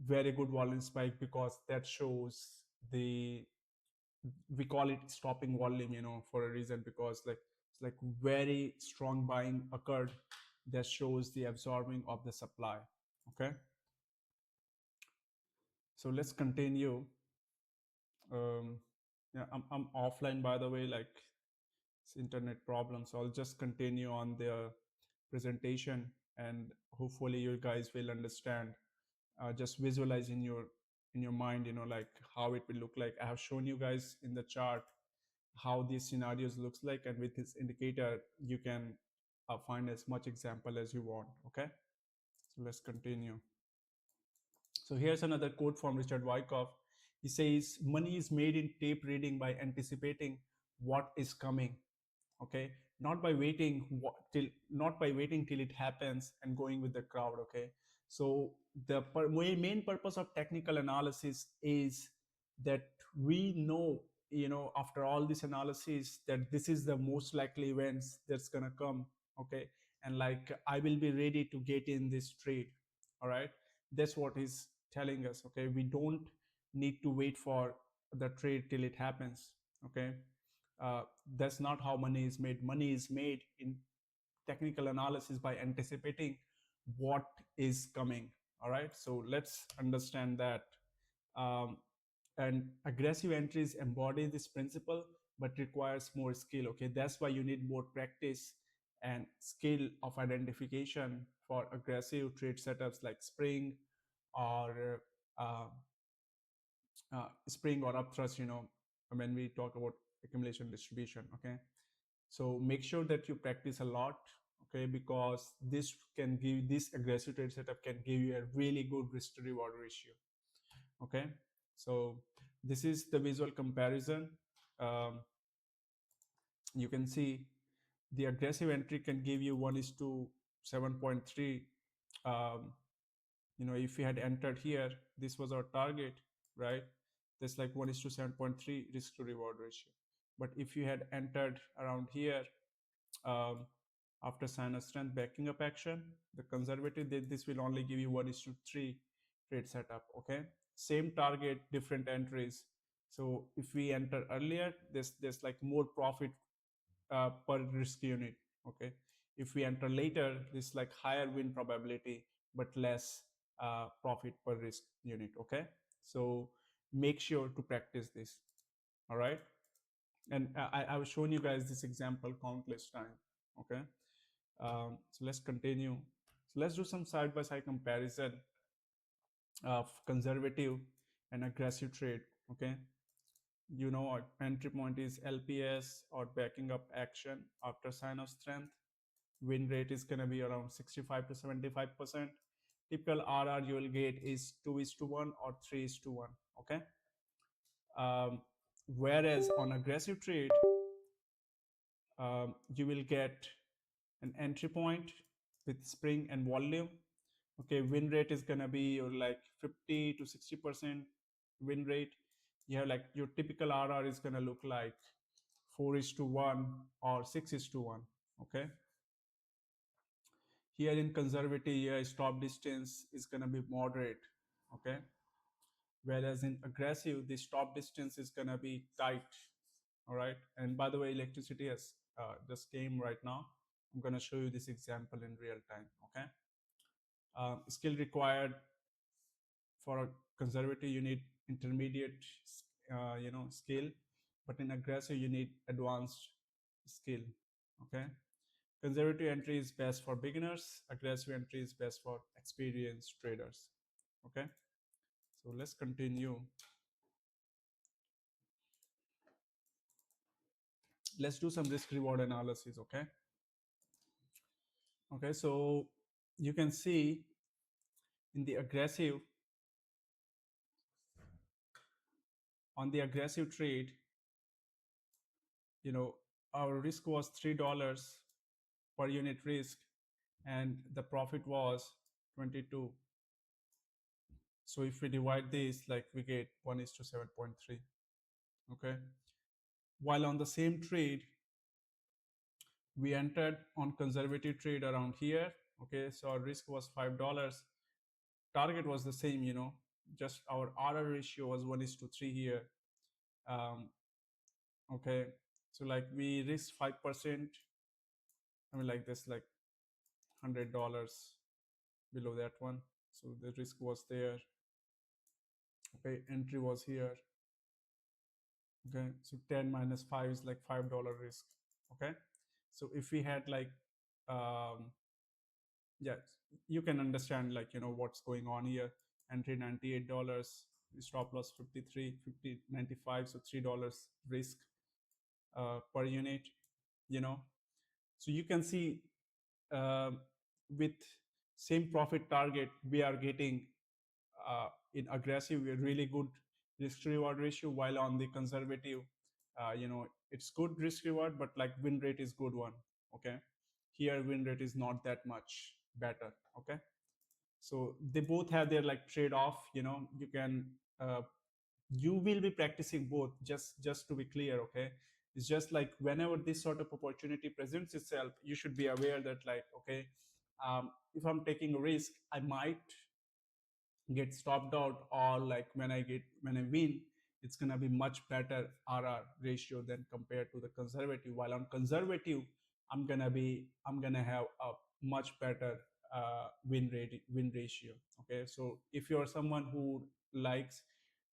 very good volume spike, because that shows the, we call it stopping volume, for a reason, because like it's like very strong buying occurred that shows the absorbing of the supply. Okay, so let's continue. Yeah, I'm offline, by the way, like it's internet problem, so I'll just continue on the presentation, and hopefully you guys will understand. Just visualize in your mind, like how it will look like. I have shown you guys in the chart how these scenarios looks like, and with this indicator you can find as much example as you want. Okay, so let's continue. So here's another quote from Richard Wyckoff. He says, money is made in tape reading by anticipating what is coming. Okay, not by waiting till it happens and going with the crowd. Okay, so the main purpose of technical analysis is that we know, after all this analysis, that this is the most likely events that's gonna come. Okay, and like I will be ready to get in this trade. All right, that's what he's telling us. Okay, we don't need to wait for the trade till it happens. Okay, uh, that's not how money is made. Money is made in technical analysis by anticipating what is coming. All right, so let's understand that. um, and aggressive entries embody this principle, but requires more skill. Okay, that's why you need more practice and skill of identification for aggressive trade setups like spring or uh, spring or upthrust, when we talk about accumulation distribution. Okay, so make sure that you practice a lot. Okay, because this aggressive trade setup can give you a really good risk to reward ratio. Okay, so this is the visual comparison. um, you can see the aggressive entry can give you 1 is to 7.3. If we had entered here, this was our target, right? That's like 1 is to 7.3 risk to reward ratio. But if you had entered around here, um, after sinus strength backing up action, the conservative, this will only give you 1 is to 3 trade setup. Okay, same target, different entries. So if we enter earlier, there's like more profit per risk unit. Okay, if we enter later, this like higher win probability but less profit per risk unit. Okay, so make sure to practice this. All right, and I've shown you guys this example countless time. Okay, so let's continue. So let's do some side by side comparison of conservative and aggressive trade. Okay, you know our entry point is LPS or backing up action after sign of strength. Win rate is going to be around 65 to 75%. Typical RR you will get is 2 is to 1 or 3 is to 1. Okay, um, whereas on aggressive trade, you will get an entry point with spring and volume. Okay, win rate is gonna be your like 50 to 60% win rate. You have like your typical RR is gonna look like 4 is to 1 or 6 is to 1. Okay, here in conservative, here stop distance is gonna be moderate. Okay, whereas in aggressive, the stop distance is gonna be tight. All right, and by the way, electricity has just came right now. I'm gonna show you this example in real time. Okay, skill required for a conservative, you need intermediate skill, but in aggressive you need advanced skill. Okay, conservative entry is best for beginners, aggressive entry is best for experienced traders. Okay, so let's continue. Let's do some risk reward analysis. Okay, so you can see in the aggressive, on the aggressive trade, you know, our risk was $3 per unit risk and the profit was 22. So if we divide this, like we get 1 is to 7.3. Okay, while on the same trade we entered on conservative trade around here. Okay, so our risk was $5, target was the same, you know, just our RR ratio was 1 is to 3 here. Okay, so like we risk 5%, I mean like this, like $100 below that one, so the risk was there. Okay, entry was here. Okay, so 10 minus 5 is like $5 risk. Okay, so if we had like yeah, you can understand like, you know, what's going on here. Entry $98, stop loss 53, 50, 95, so $3 risk per unit, you know. So you can see uh, with same profit target we are getting in aggressive a really good risk reward ratio, while on the conservative, you know, it's good risk reward but like win rate is good one. Okay, here win rate is not that much better. Okay, so they both have their like trade off, you know. You can you will be practicing both, just to be clear. Okay, it's just like whenever this sort of opportunity presents itself, you should be aware that like, okay, if I'm taking a risk, I might get stopped out, or like when I win, it's going to be much better RR ratio than compared to the conservative. While on conservative, I'm gonna have a much better win ratio. Okay, so if you're someone who likes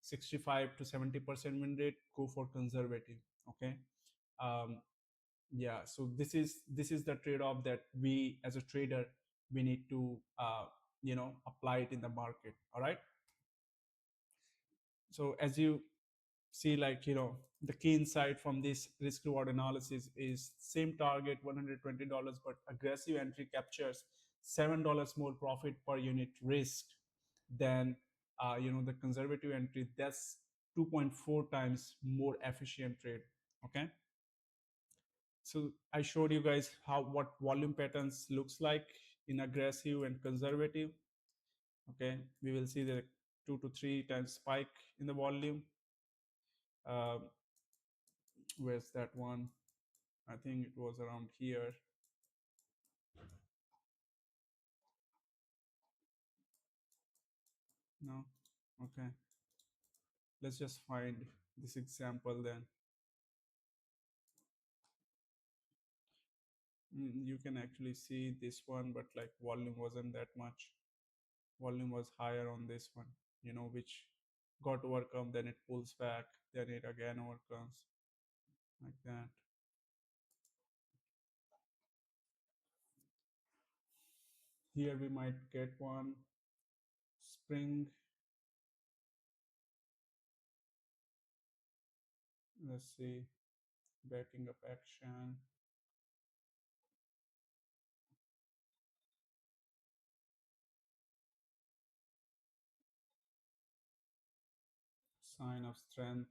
65 to 70% win rate, go for conservative. Okay, um, yeah, so this is the trade-off that we as a trader we need to you know, apply it in the market. All right, so as you see, like, you know, the key insight from this risk reward analysis is same target $120, but aggressive entry captures $7 more profit per unit risk than you know, the conservative entry. That's 2.4 times more efficient trade. Okay, so I showed you guys how what volume patterns looks like in aggressive and conservative. Okay, we will see the 2 to 3 times spike in the volume. uh, where's that one? I think it was around here. No, okay, let's just find this example then. You can actually see this one, but like volume wasn't that much. Volume was higher on this one, which got overcome, then it pulls back, then it again overcomes, like that. Here we might get one spring. Let's see, backing up action, sign of strength.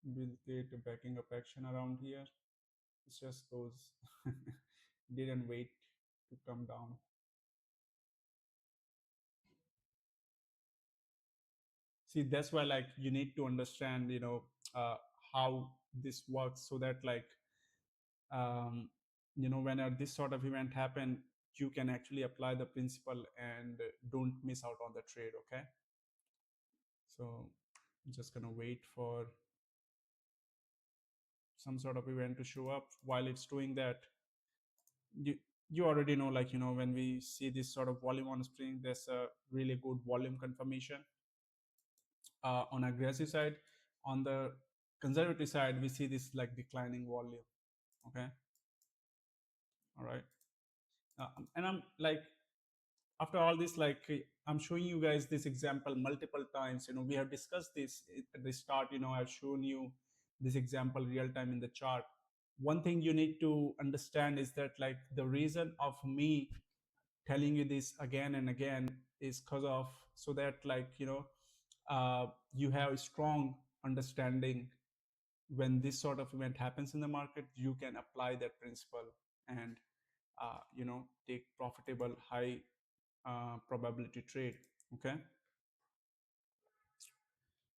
We'll create a backing up action around here. It just goes, didn't wait to come down. See, that's why like you need to understand, uh, how this works, so that like um, when this sort of event happen, you can actually apply the principle and don't miss out on the trade. Okay, so I'm just gonna wait for some sort of event to show up. While it's doing that, you you already know, like when we see this sort of volume on spring, there's a really good volume confirmation on aggressive side. On the conservative side, we see this like declining volume. Okay, all right. And I'm like, after all this, like I'm showing you guys this example multiple times. We have discussed this at the start. I've shown you this example real time in the chart. One thing you need to understand is that like the reason of me telling you this again and again is because of, so that like you have a strong understanding. When this sort of event happens in the market, you can apply that principle and take profitable high probability trade. Okay,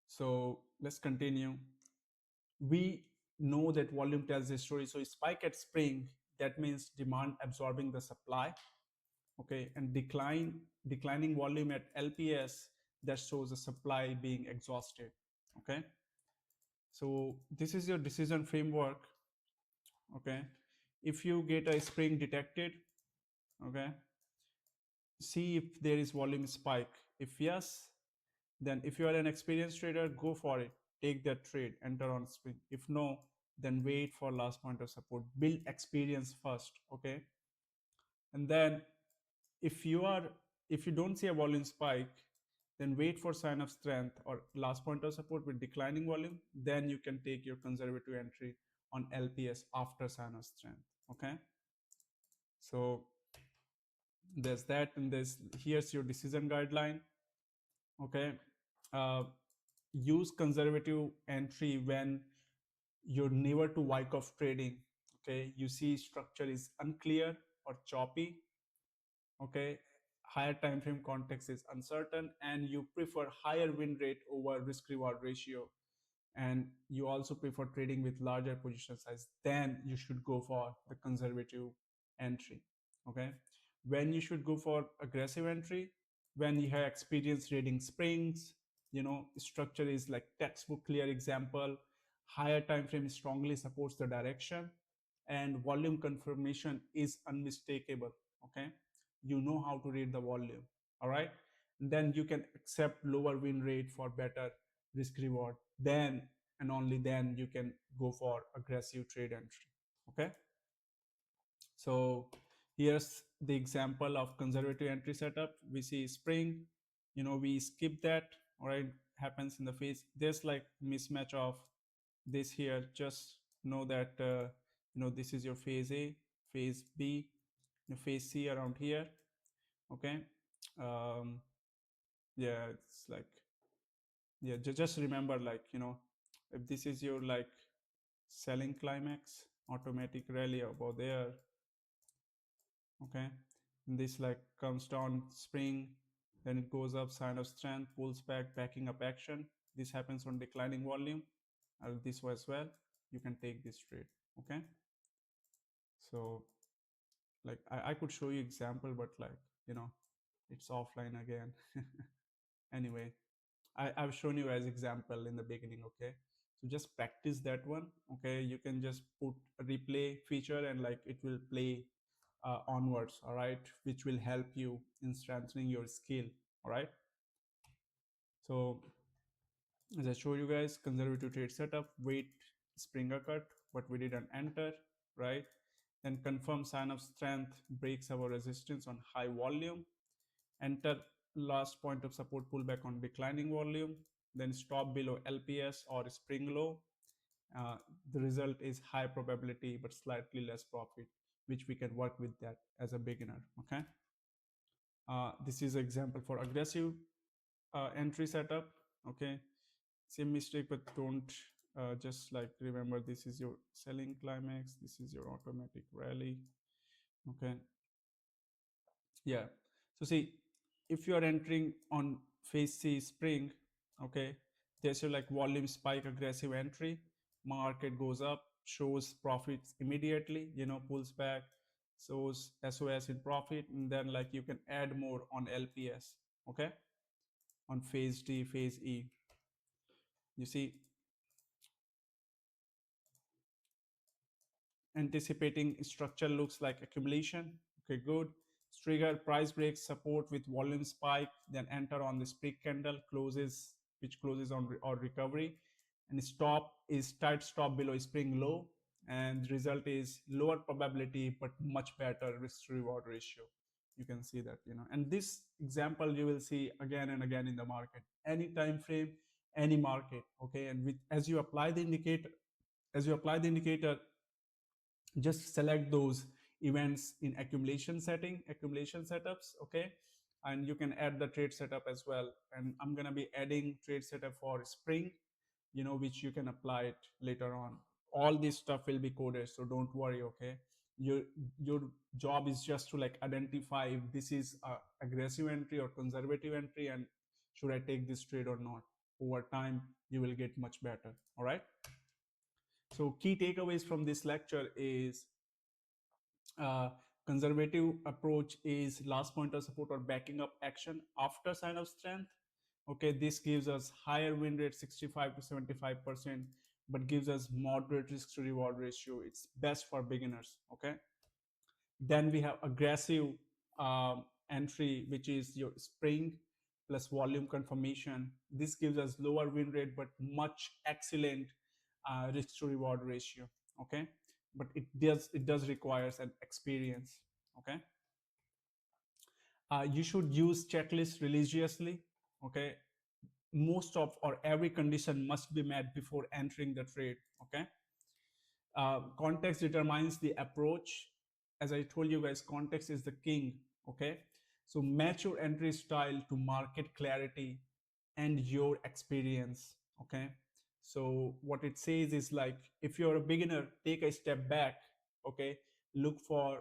so let's continue. We know that volume tells the story. So spike at spring, that means demand absorbing the supply. Okay, and declining volume at LPS, that shows the supply being exhausted. Okay, so this is your decision framework. Okay, if you get a spring detected, okay, see if there is volume spike. If yes, then if you are an experienced trader, go for it, take that trade, enter on spring. If no, then wait for last point of support, build experience first. Okay, and then if you are if you don't see a volume spike, then wait for sign of strength or last point of support with declining volume, then you can take your conservative entry on LPS after sign of strength. Okay, so there's that, and here's your decision guideline. Okay, uh, use conservative entry when you're never to Wyckoff trading. Okay, you see structure is unclear or choppy. Okay, higher time frame context is uncertain, and you prefer higher win rate over risk reward ratio, and you also prefer trading with larger position size, then you should go for the conservative entry. Okay, when you should go for aggressive entry, when you have experience trading springs, structure is like textbook clear example, higher time frame strongly supports the direction, and volume confirmation is unmistakable. Okay, you know how to read the volume. All right, then you can accept lower win rate for better risk reward, then and only then you can go for aggressive trade entry. Okay, so here's the example of conservative entry setup. We see spring, we skip that. All right, happens in the phase. There's like mismatch of this here. Just know that this is your phase A, phase B, phase C around here. Okay, um, yeah, it's like, yeah, just remember, like if this is your like selling climax, automatic rally over there. Okay, and this like comes down spring, then it goes up, sign of strength, pulls back, backing up action. This happens on declining volume, this as well. You can take this trade. Okay, so like I could show you example, but like it's offline again. Anyway, I've shown you as example in the beginning. Okay, So just practice that one. Okay, you can just put a replay feature and like it will play onwards, all right, which will help you in strengthening your skill. All right, so as I show you guys, conservative trade setup, wait, spring a cut, but we didn't enter, right? Then confirm sign of strength, breaks our resistance on high volume, enter last point of support, pullback on declining volume, then stop below LPS or spring low. uh, the result is high probability but slightly less profit, which we can work with that as a beginner. Okay, this is an example for aggressive entry setup. Okay, same mistake, but don't just like remember, this is your selling climax, this is your automatic rally. Okay, yeah, so see, if you are entering on phase C spring, okay, there's your like volume spike, aggressive entry, market goes up, shows profits immediately, pulls back, shows SOS in profit, and then like you can add more on LPS. Okay, on phase D, phase E, you see, anticipating structure looks like accumulation. Okay, good. Trigger price breaks support with volume spike, then enter on the spike candle, closes, which closes on or recovery, and stop is tight stop below spring low, and the result is lower probability but much better risk to reward ratio. You can see that, and this example you will see again and again in the market, any time frame, any market. Okay, and with as you apply the indicator, just select those events in accumulation setups. Okay, and you can add the trade setup as well, and I'm going to be adding trade setup for spring, which you can apply it later on. All this stuff will be coded, so don't worry. Okay, your your job is just to like identify if this is a aggressive entry or conservative entry, and should I take this trade or not. Over time you will get much better. All right, so key takeaways from this lecture is uh, conservative approach is last point of support or backing up action after sign of strength. Okay, this gives us higher win rate, 65 to 75%, but gives us moderate risk to reward ratio. It's best for beginners. Okay, then we have aggressive entry, which is your spring plus volume confirmation. This gives us lower win rate but much excellent risk to reward ratio. Okay, but it does requires an experience. Okay, you should use checklist religiously. Okay, most of or every condition must be met before entering the trade. Okay, context determines the approach. As I told you guys, context is the king. Okay, so match your entry style to market clarity and your experience. Okay, so what it says is like, if you're a beginner, take a step back. Okay, look for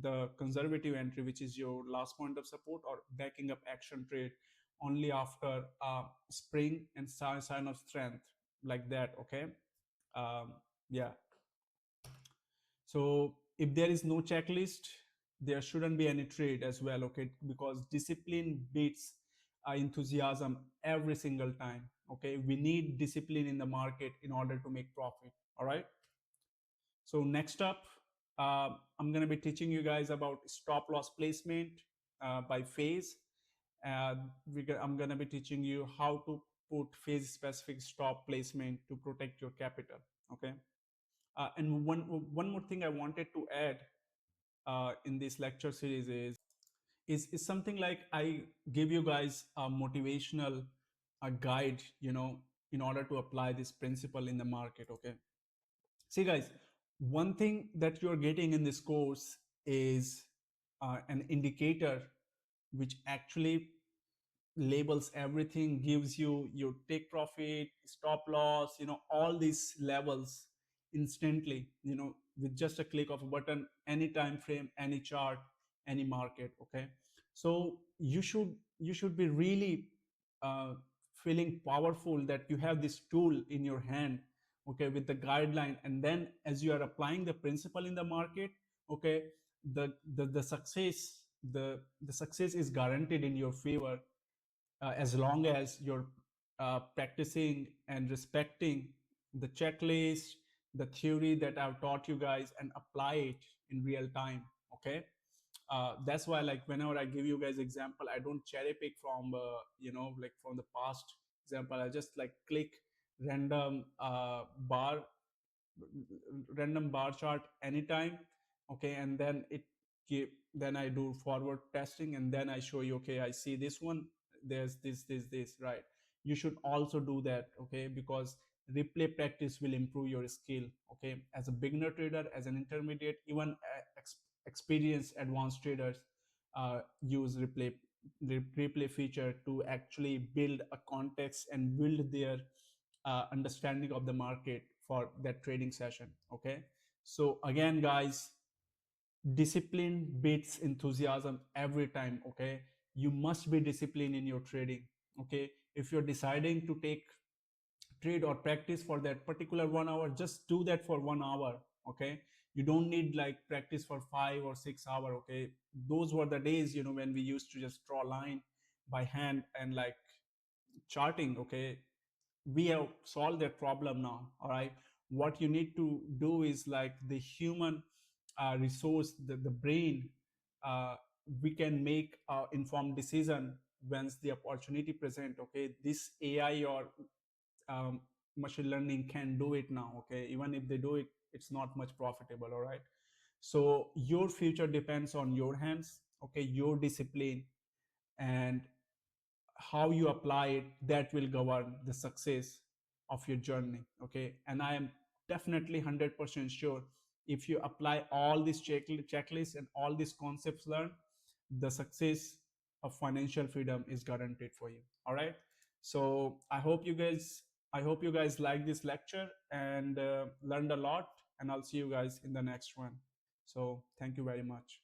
the conservative entry, which is your last point of support or backing up action trade only after spring and sign of strength, like that. Okay, yeah, so if there is no checklist, there shouldn't be any trade as well. Okay, because discipline beats enthusiasm every single time. Okay, we need discipline in the market in order to make profit. All right, so next up, I'm going to be teaching you guys about stop loss placement by phase. I'm going to be teaching you how to put phase specific stop placement to protect your capital. Okay, and one more thing I wanted to add in this lecture series is something like, I give you guys a motivational guide, in order to apply this principle in the market. Okay, see guys, one thing that you're getting in this course is an indicator which actually labels everything, gives you your take profit, stop loss, all these levels instantly, with just a click of a button, any time frame, any chart, any market. Okay, so you should be really uh, feeling powerful that you have this tool in your hand. Okay, with the guideline, and then as you are applying the principle in the market, okay, the success, the success is guaranteed in your favor, as long as you're practicing and respecting the checklist, the theory that I've taught you guys, and apply it in real time. Okay. That's why, like, whenever I give you guys example, I don't cherry pick from like from the past example. I just like click random bar random bar chart anytime. Okay, and then then I do forward testing, and then I show you, okay, I see this one, there's this, right? You should also do that, okay, because replay practice will improve your skill. Okay, as a beginner trader, as an intermediate, even experienced advanced traders use replay feature to actually build a context and build their understanding of the market for that trading session. Okay, so again, guys, discipline beats enthusiasm every time. Okay, you must be disciplined in your trading. Okay, if you're deciding to take trade or practice for that particular 1 hour, just do that for 1 hour. Okay, you don't need like practice for 5 or 6 hour. Okay, those were the days, when we used to just draw line by hand and like charting. Okay, we have solved that problem now. All right, what you need to do is like the human resource, the brain, uh, we can make informed decision once the opportunity present. Okay, this AI or um, machine learning can do it now. Okay, even if they do it, it's not much profitable. All right, so your future depends on your hands. Okay, your discipline and how you apply it, that will govern the success of your journey. Okay, and I am definitely 100% sure, if you apply all these checklists and all these concepts learned, the success of financial freedom is guaranteed for you. All right, so I hope you guys like this lecture and learned a lot, and I'll see you guys in the next one. So thank you very much.